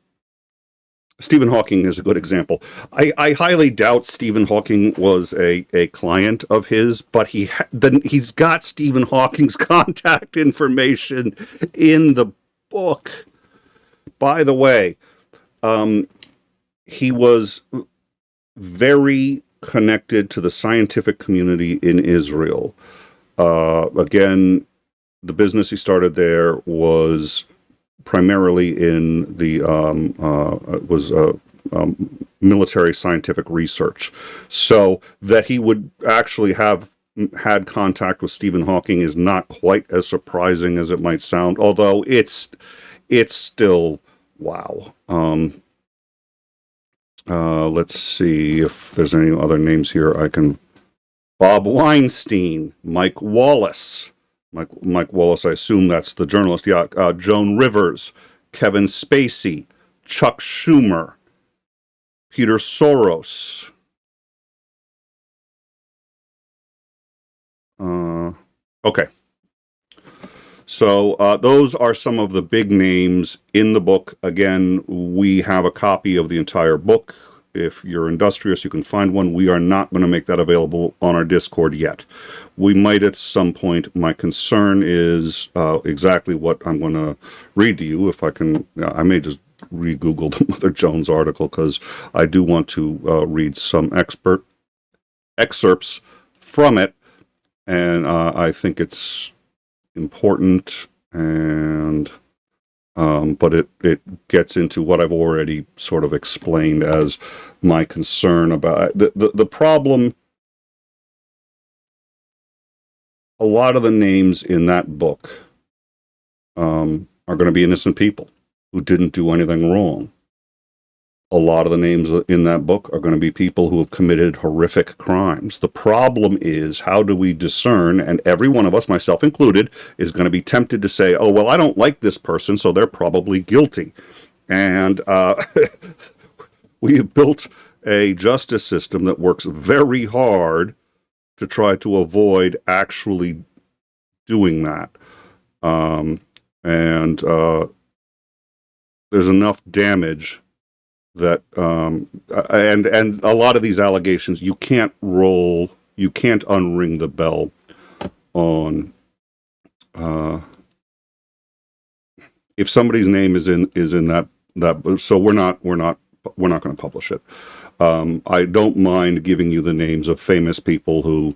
Stephen Hawking is a good example. I highly doubt Stephen Hawking was a client of his, but he's got Stephen Hawking's contact information in the book. By the way, he was very connected to the scientific community in Israel. Again, the business he started there was primarily in the military scientific research. So that he would actually have had contact with Stephen Hawking is not quite as surprising as it might sound, although it's still wow. Let's see if there's any other names here I can. Bob Weinstein, Mike Wallace. Mike Wallace, I assume that's the journalist. Yeah, Joan Rivers, Kevin Spacey, Chuck Schumer, Peter Soros. Okay. So those are some of the big names in the book. Again, we have a copy of the entire book. If you're industrious, you can find one. We are not going to make that available on our Discord yet. We might at some point. My concern is exactly what I'm going to read to you. If I can, I may just re-Google the Mother Jones article because I do want to read some excerpts from it. And I think it's important, and but it gets into what I've already sort of explained as my concern about the problem. A lot of the names in that book are going to be innocent people who didn't do anything wrong. A lot of the names in that book are going to be people who have committed horrific crimes. The problem is, how do we discern? And every one of us, myself included, is going to be tempted to say, oh, well, I don't like this person, so they're probably guilty. And we have built a justice system that works very hard to try to avoid actually doing that. And there's enough damage that and a lot of these allegations, you can't unring the bell on if somebody's name is in that so we're not going to publish it. I don't mind giving you the names of famous people who,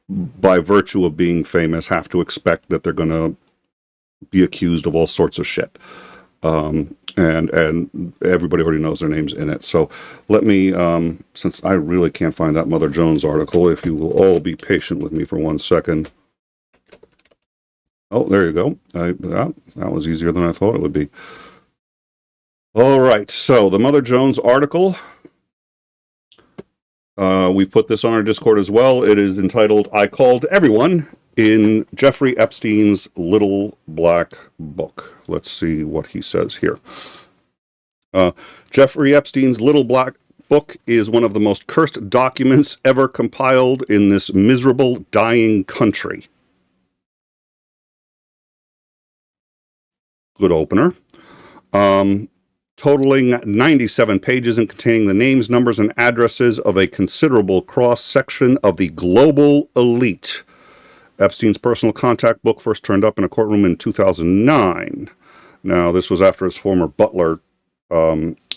by virtue of being famous, have to expect that they're going to be accused of all sorts of shit. And everybody already knows their names in it. So let me, since I really can't find that Mother Jones article, if you will all be patient with me for 1 second. Oh, there you go. That was easier than I thought it would be. All right. So the Mother Jones article, we put this on our Discord as well. It is entitled, I Called Everyone in Jeffrey Epstein's Little Black Book. Let's see what he says here. Jeffrey Epstein's Little Black Book is one of the most cursed documents ever compiled in this miserable, dying country. Good opener. Totaling 97 pages and containing the names, numbers, and addresses of a considerable cross-section of the global elite. Epstein's personal contact book first turned up in a courtroom in 2009. Now, this was after his former butler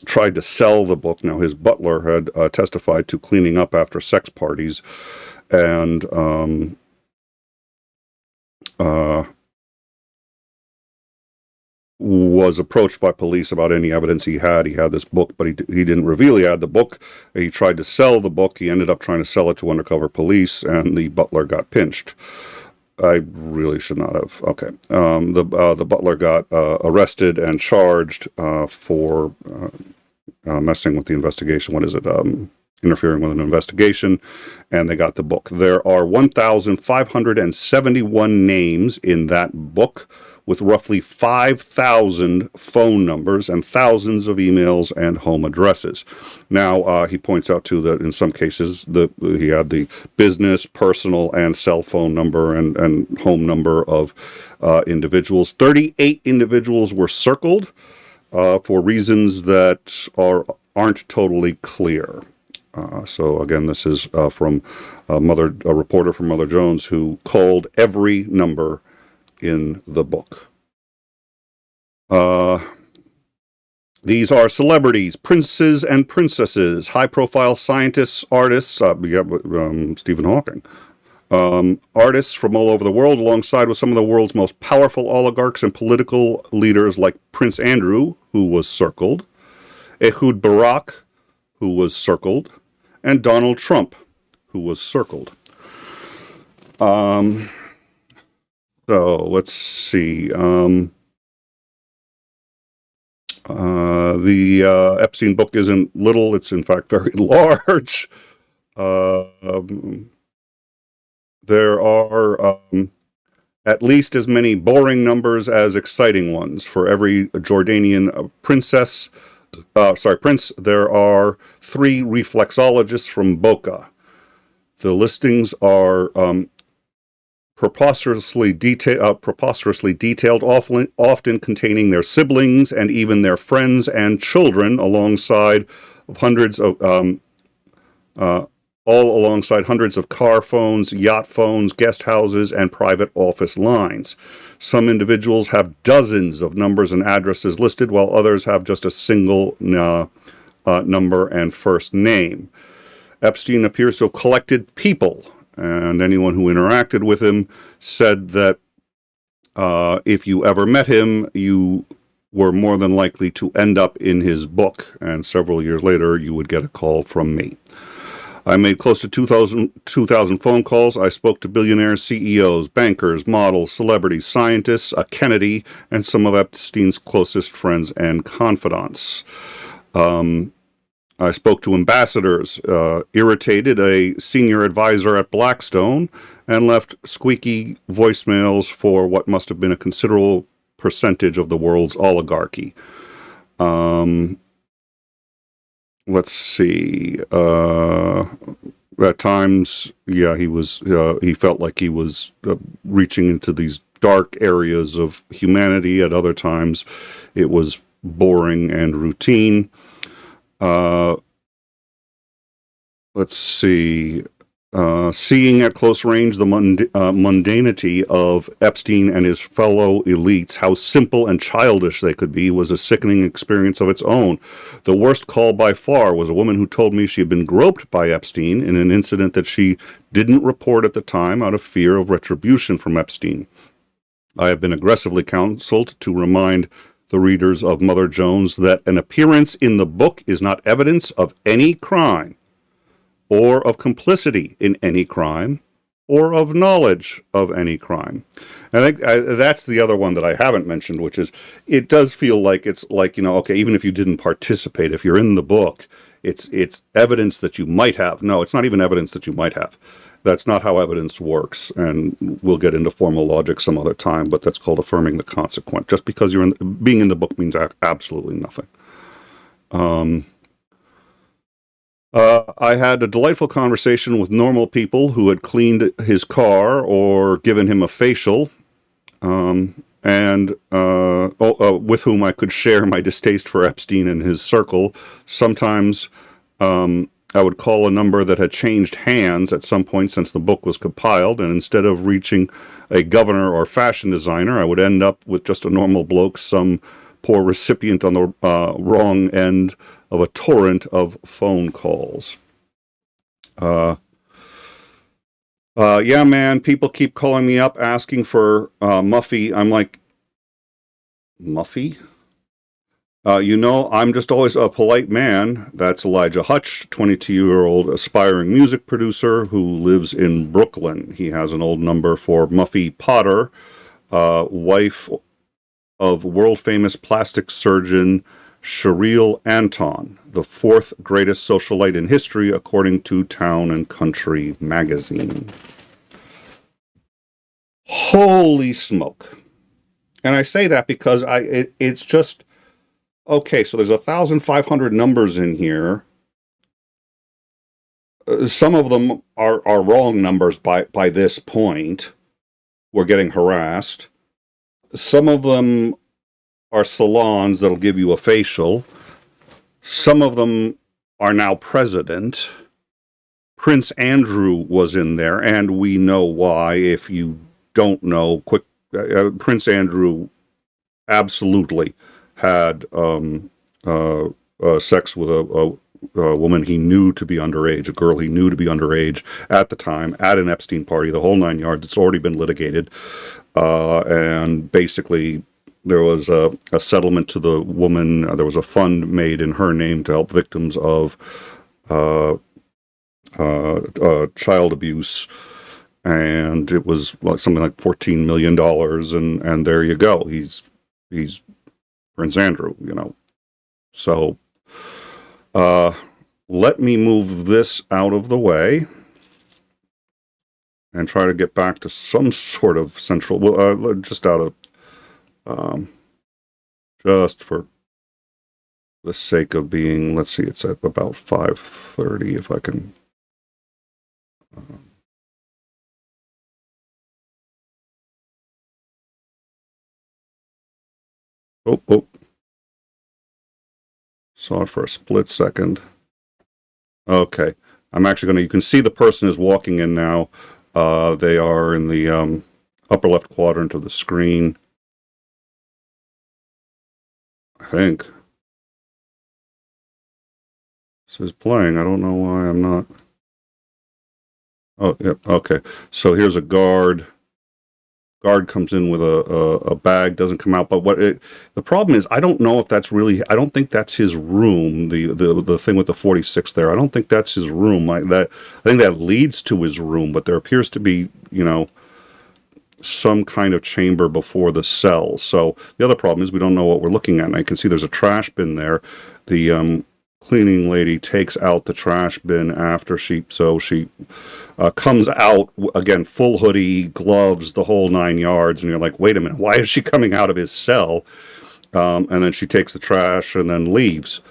tried to sell the book. Now, his butler had testified to cleaning up after sex parties and was approached by police about any evidence he had. He had this book, but he didn't reveal he had the book. He tried to sell the book. He ended up trying to sell it to undercover police, and the butler got pinched. I really should not have. Okay. The butler got arrested and charged for messing with the investigation. What is it? Interfering with an investigation, and they got the book. There are 1,571 names in that book, with roughly 5,000 phone numbers and thousands of emails and home addresses. Now, he points out, too, that in some cases he had the business, personal, and cell phone number and home number of individuals. 38 individuals were circled for reasons that aren't totally clear. So, again, this is from a reporter from Mother Jones who called every number in the book. These are celebrities, princes and princesses, high-profile scientists, artists, Stephen Hawking, artists from all over the world, alongside with some of the world's most powerful oligarchs and political leaders like Prince Andrew, who was circled, Ehud Barak, who was circled, and Donald Trump, who was circled. So let's see. The Epstein book isn't little. It's in fact very large. There are at least as many boring numbers as exciting ones. For every Jordanian prince, there are 3 reflexologists from Boca. The listings are preposterously detailed, often containing their siblings and even their friends and children, alongside of hundreds of hundreds of car phones, yacht phones, guest houses, and private office lines. Some individuals have dozens of numbers and addresses listed, while others have just a single number and first name. Epstein appears to have collected people, and anyone who interacted with him said that if you ever met him, you were more than likely to end up in his book, and several years later, you would get a call from me. I made close to 2,000 phone calls. I spoke to billionaires, CEOs, bankers, models, celebrities, scientists, a Kennedy, and some of Epstein's closest friends and confidants. I spoke to ambassadors, irritated a senior advisor at Blackstone, and left squeaky voicemails for what must have been a considerable percentage of the world's oligarchy. Let's see. At times, he felt like he was reaching into these dark areas of humanity. At other times, it was boring and routine. Let's see. Seeing at close range the mundanity of Epstein and his fellow elites, how simple and childish they could be, was a sickening experience of its own. The worst call by far was a woman who told me she had been groped by Epstein in an incident that she didn't report at the time out of fear of retribution from Epstein. I have been aggressively counseled to remind the readers of Mother Jones that an appearance in the book is not evidence of any crime, or of complicity in any crime, or of knowledge of any crime. And I think that's the other one that I haven't mentioned, which is, it does feel like it's like, okay, even if you didn't participate, if you're in the book, it's evidence that you might have. No, it's not even evidence that you might have. That's not how evidence works, and we'll get into formal logic some other time, but that's called affirming the consequent. Just because being in the book means absolutely nothing. I had a delightful conversation with normal people who had cleaned his car or given him a facial, with whom I could share my distaste for Epstein and his circle. Sometimes I would call a number that had changed hands at some point since the book was compiled, and instead of reaching a governor or fashion designer, I would end up with just a normal bloke, some poor recipient on the wrong end of a torrent of phone calls. Yeah, man, people keep calling me up asking for Muffy. I'm like, Muffy? I'm just always a polite man. That's 𝐒𝐤𝐜𝐴𝐡𝐸, 22-year-old aspiring music producer who lives in Brooklyn. He has an old number for Muffy Potter, wife of world-famous plastic surgeon 𝐍𝐢𝐜𝐴𝐡𝐸 Anton, the fourth greatest socialite in history, according to Town and Country magazine. Holy smoke. And I say that because it's just, okay, so there's 1,500 numbers in here. Some of them are wrong numbers by this point. We're getting harassed. Some of them are salons that'll give you a facial. Some of them are now president. Prince Andrew was in there, and we know why. If you don't know, Prince Andrew absolutely had sex with a woman he knew to be underage, a girl he knew to be underage at the time, at an Epstein party, the whole 9 yards. It's already been litigated. And basically, there was a settlement to the woman. There was a fund made in her name to help victims of child abuse. And it was something like $14 million. And there you go. He's Prince Andrew, So, let me move this out of the way and try to get back to some sort of central, just out of, just for the sake of being, let's see, it's at about 5:30, if I can, saw it for a split second. Okay, I'm actually going to, you can see the person is walking in now. They are in the upper left quadrant of the screen, I think. This is playing. I don't know why I'm not. Oh, yep. Okay. So here's a guard. Guard comes in with a bag, doesn't come out. But the problem is, I don't know if that's really, I don't think that's his room. The thing with the 46 there, I don't think that's his room. I think that leads to his room, but there appears to be, some kind of chamber before the cell. So the other problem is we don't know what we're looking at. And I can see there's a trash bin there. The cleaning lady takes out the trash bin after she comes out, again, full hoodie, gloves, the whole 9 yards, and you're like, wait a minute, why is she coming out of his cell? And then she takes the trash and then leaves.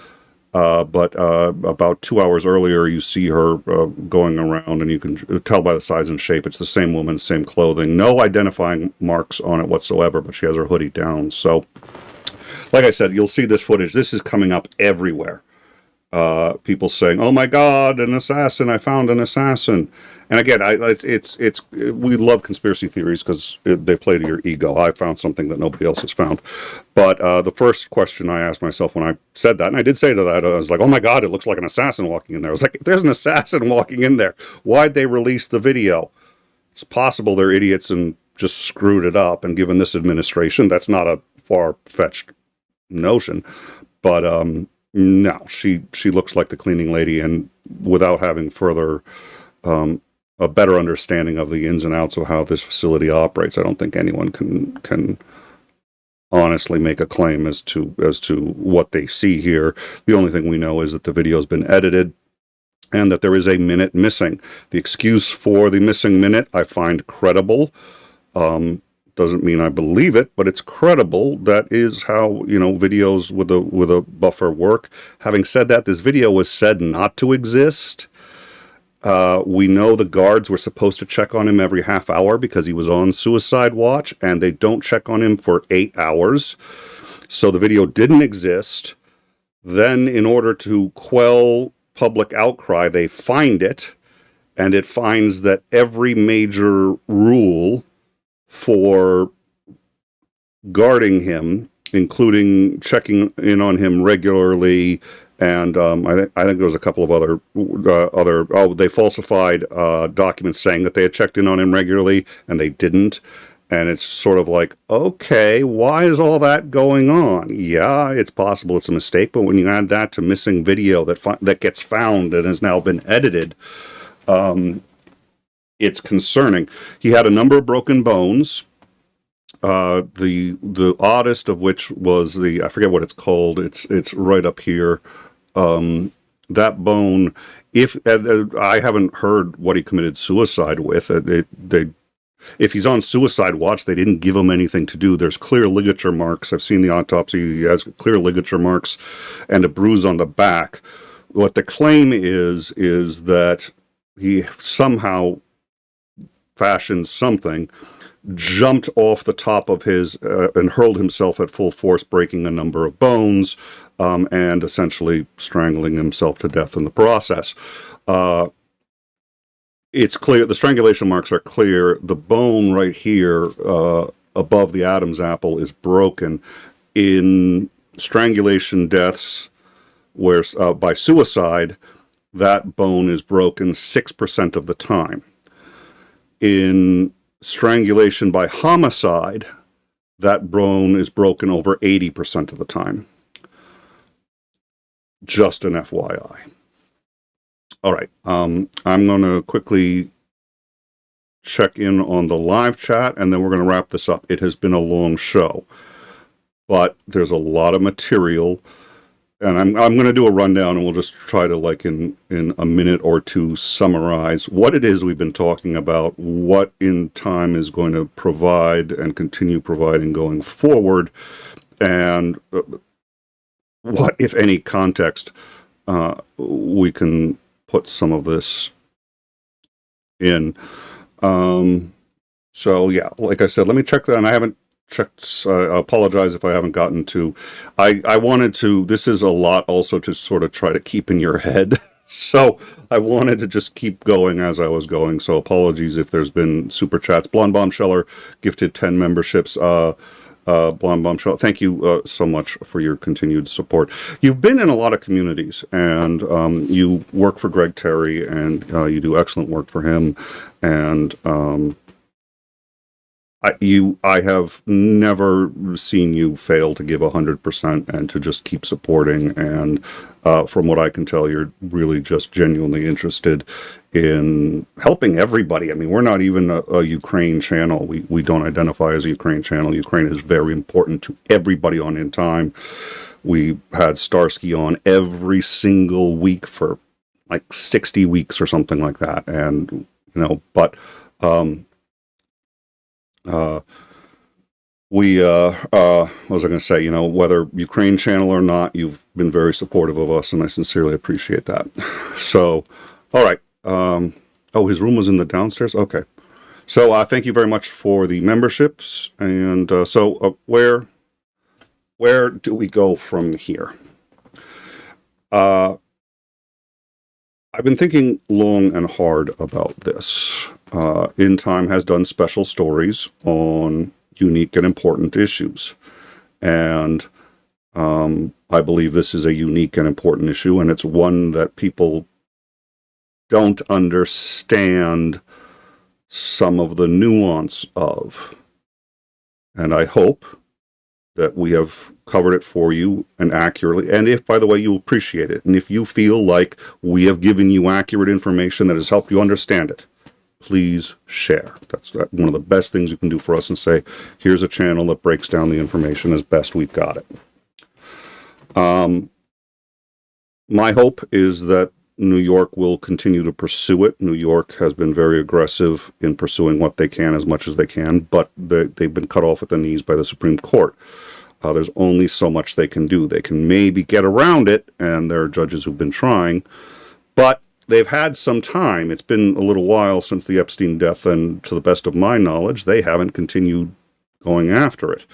But about 2 hours earlier, you see her going around, and you can tell by the size and shape, it's the same woman, same clothing, no identifying marks on it whatsoever, but she has her hoodie down. So, like I said, you'll see this footage. This is coming up everywhere. People saying, "Oh my God, an assassin! I found an assassin!" And again, we love conspiracy theories because they play to your ego. I found something that nobody else has found. But the first question I asked myself when I said that, and I did say to that, I was like, "Oh my God, it looks like an assassin walking in there." I was like, "If there's an assassin walking in there, why'd they release the video?" It's possible they're idiots and just screwed it up. And given this administration, that's not a far-fetched notion. But no, she looks like the cleaning lady, and without having further a better understanding of the ins and outs of how this facility operates, I don't think anyone can honestly make a claim as to what they see here. The only thing we know is that the video's been edited and that there is a minute missing. The excuse for the missing minute I find credible, doesn't mean I believe it, but it's credible. That is how, videos with a buffer work. Having said that, this video was said not to exist. We know the guards were supposed to check on him every half hour because he was on suicide watch, and they don't check on him for 8 hours. So the video didn't exist. Then, in order to quell public outcry, they find it, and it finds that every major rule for guarding him, including checking in on him regularly, and I think there was a couple of other they falsified documents saying that they had checked in on him regularly, and they didn't. And it's sort of like, okay, why is all that going on? Yeah, it's possible it's a mistake, but when you add that to missing video that gets found and has now been edited, it's concerning. He had a number of broken bones. The oddest of which was I forget what it's called. It's right up here. That bone. I haven't heard what he committed suicide with. If he's on suicide watch, they didn't give him anything to do. There's clear ligature marks. I've seen the autopsy. He has clear ligature marks and a bruise on the back. What the claim is that he somehow fashioned something, jumped off the top of his and hurled himself at full force, breaking a number of bones, and essentially strangling himself to death in the process. It's clear, the strangulation marks are clear. The bone right here above the Adam's apple is broken. In strangulation deaths where by suicide, that bone is broken 6% of the time. In strangulation by homicide, that bone is broken over 80% of the time. Just an FYI. All right, I'm going to quickly check in on the live chat, and then we're going to wrap this up. It has been a long show, but there's a lot of material, and I'm going to do a rundown, and we'll just try to, like, in a minute or two, summarize what it is we've been talking about, what in time is going to provide and continue providing going forward, and what, if any, context we can put some of this in. So yeah, like I said, let me check that. And I haven't checked. I apologize if I haven't gotten to. I wanted to. This is a lot also to sort of try to keep in your head. So I wanted to just keep going as I was going. So apologies if there's been super chats. Blonde Bombsheller gifted 10 memberships. Blonde Bombshell, thank you so much for your continued support. You've been in a lot of communities, and you work for Greg Terry, and you do excellent work for him. And I have never seen you fail to give 100% and to just keep supporting. And from what I can tell, you're really just genuinely interested in helping everybody. I mean, we're not even a Ukraine channel. We don't identify as a Ukraine channel. Ukraine is very important to everybody on In Time. We had Starsky on every single week for like 60 weeks or something like that. And, but what was I going to say? Whether Ukraine channel or not, you've been very supportive of us, and I sincerely appreciate that. So, all right. His room was in the downstairs? Okay. So, thank you very much for the memberships. And where do we go from here? I've been thinking long and hard about this. In Time has done special stories on unique and important issues. And I believe this is a unique and important issue, and it's one that people don't understand some of the nuance of. And I hope that we have covered it for you and accurately. And if, by the way, you appreciate it, and if you feel like we have given you accurate information that has helped you understand it, please share. That's one of the best things you can do for us, and say, here's a channel that breaks down the information as best we've got it. My hope is that New York will continue to pursue it. New York has been very aggressive in pursuing what they can as much as they can, but they've been cut off at the knees by the Supreme Court. There's only so much they can do. They can maybe get around it, and there are judges who've been trying, but they've had some time. It's been a little while since the Epstein death, and to the best of my knowledge, they haven't continued going after it.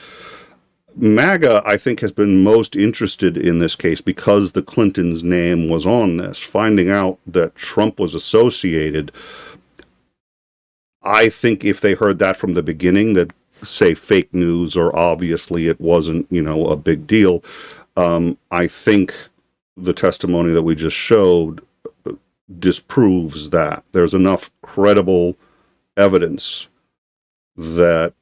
MAGA, I think, has been most interested in this case because the Clintons' name was on this. Finding out that Trump was associated, I think if they heard that from the beginning, that, say, fake news or obviously it wasn't, a big deal, I think the testimony that we just showed disproves that. There's enough credible evidence that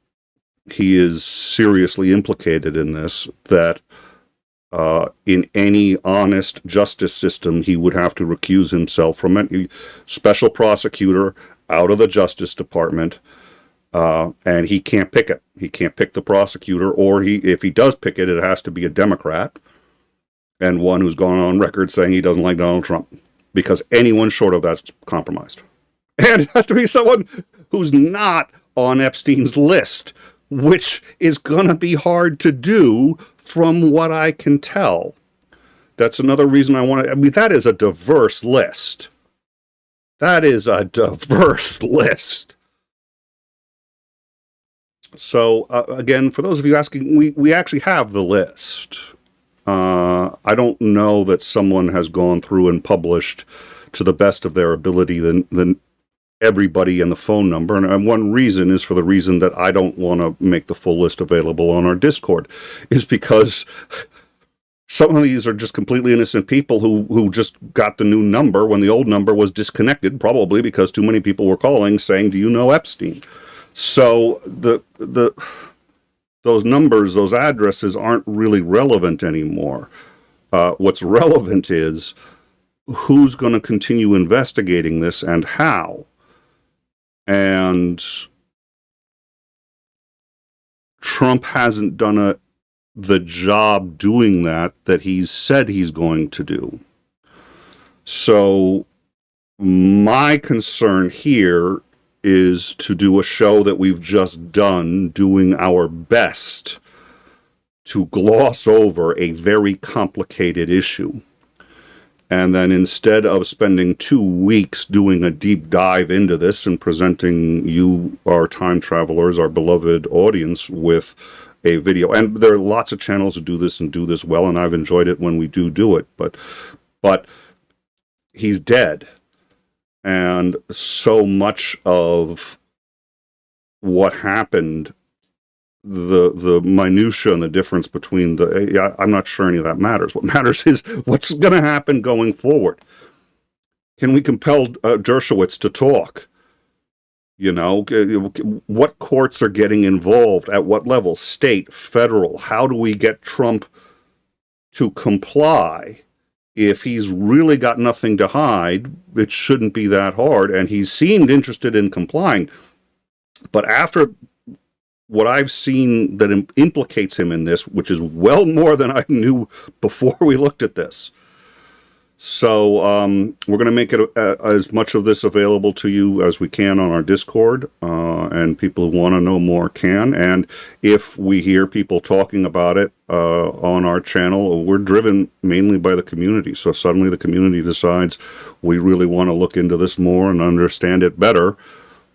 he is seriously implicated in this, that in any honest justice system, he would have to recuse himself from any special prosecutor out of the Justice Department, and he can't pick it. He can't pick the prosecutor, or if he does pick it, it has to be a Democrat, and one who's gone on record saying he doesn't like Donald Trump, because anyone short of that's compromised. And it has to be someone who's not on Epstein's list, which is going to be hard to do from what I can tell. That's another reason that is a diverse list. That is a diverse list. So, again, for those of you asking, we actually have the list. I don't know that someone has gone through and published to the best of their ability than everybody and the phone number. And one reason is for the reason that I don't want to make the full list available on our Discord, is because some of these are just completely innocent people who just got the new number when the old number was disconnected, probably because too many people were calling saying, "Do you know Epstein?" So those numbers, those addresses aren't really relevant anymore. What's relevant is who's going to continue investigating this and how. And Trump hasn't done the job doing that he's said he's going to do. So my concern here is to do a show that we've just done, doing our best to gloss over a very complicated issue. And then instead of spending 2 weeks doing a deep dive into this and presenting you, our time travelers, our beloved audience, with a video, and there are lots of channels that do this and do this well, and I've enjoyed it when we do it, but he's dead. And so much of what happened, the minutia and the difference between I'm not sure any of that matters. What matters is what's going to happen going forward. Can we compel Dershowitz to talk? What courts are getting involved at what level? State, federal. How do we get Trump to comply? If he's really got nothing to hide, it shouldn't be that hard. And he seemed interested in complying. But after what I've seen that implicates him in this, which is well more than I knew before we looked at this. So we're going to make it as much of this available to you as we can on our Discord, and people who want to know more can. And if we hear people talking about it on our channel, we're driven mainly by the community. So if suddenly the community decides we really want to look into this more and understand it better,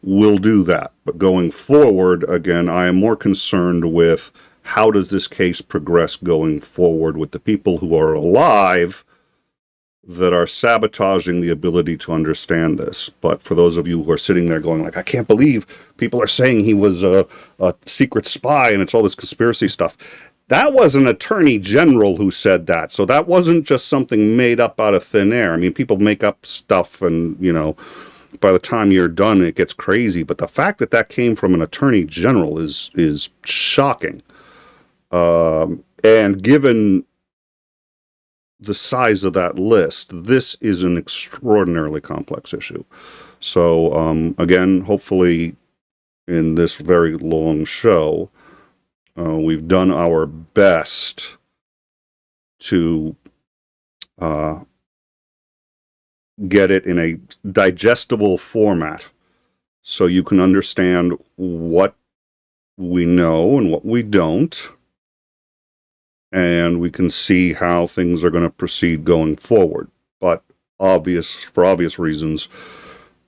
we'll do that. But going forward, again, I am more concerned with how does this case progress going forward with the people who are alive that are sabotaging the ability to understand this. But for those of you who are sitting there going like, I can't believe people are saying he was a secret spy and it's all this conspiracy stuff. That was an attorney general who said that. So that wasn't just something made up out of thin air. I mean, people make up stuff and, by the time you're done, it gets crazy. But the fact that that came from an attorney general is shocking. And given the size of that list, this is an extraordinarily complex issue. So, again, hopefully in this very long show, we've done our best to get it in a digestible format so you can understand what we know and what we don't, and we can see how things are going to proceed going forward. But for obvious reasons,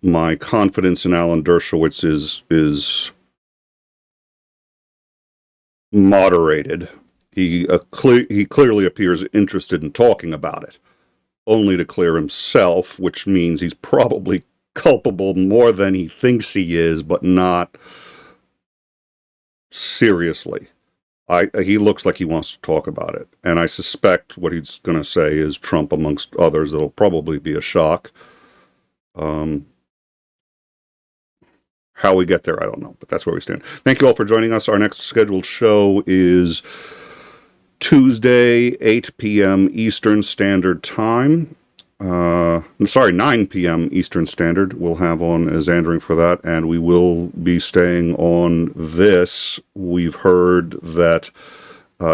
my confidence in Alan Dershowitz is moderated. He clearly appears interested in talking about it, only to clear himself, which means he's probably culpable more than he thinks he is, but not seriously. He looks like he wants to talk about it, and I suspect what he's going to say is Trump amongst others. That'll probably be a shock. How we get there, I don't know, but that's where we stand. Thank you all for joining us. Our next scheduled show is Tuesday, 8 p.m. Eastern Standard Time. 9 p.m. Eastern Standard. We'll have on Xandering for that, and we will be staying on this. We've heard that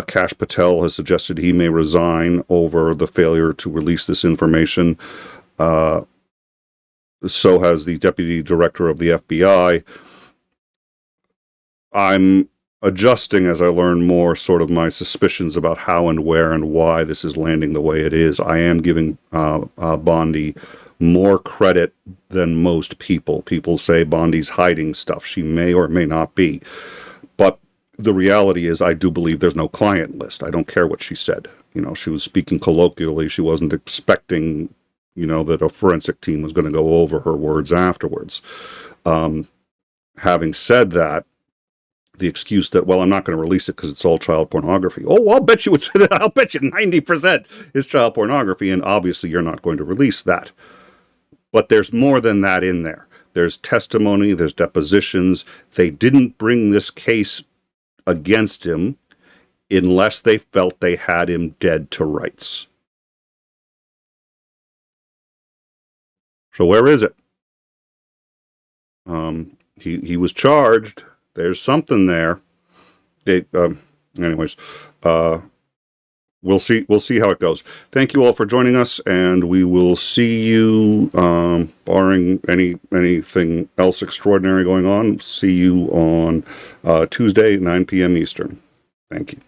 Kash Patel has suggested he may resign over the failure to release this information. So has the Deputy Director of the FBI. I'm adjusting as I learn more sort of my suspicions about how and where and why this is landing the way it is. I am giving Bondi more credit than most people. People say Bondi's hiding stuff. She may or may not be. But the reality is I do believe there's no client list. I don't care what she said. She was speaking colloquially. She wasn't expecting, that a forensic team was going to go over her words afterwards. Having said that, the excuse that, well, I'm not going to release it because it's all child pornography. Oh, I'll bet you 90% is child pornography, and obviously you're not going to release that. But there's more than that in there. There's testimony, there's depositions. They didn't bring this case against him unless they felt they had him dead to rights. So where is it? He was charged. There's something there. Anyways, we'll see how it goes. Thank you all for joining us, and we will see you, barring anything else extraordinary going on, see you on Tuesday, 9 p.m. Eastern. Thank you.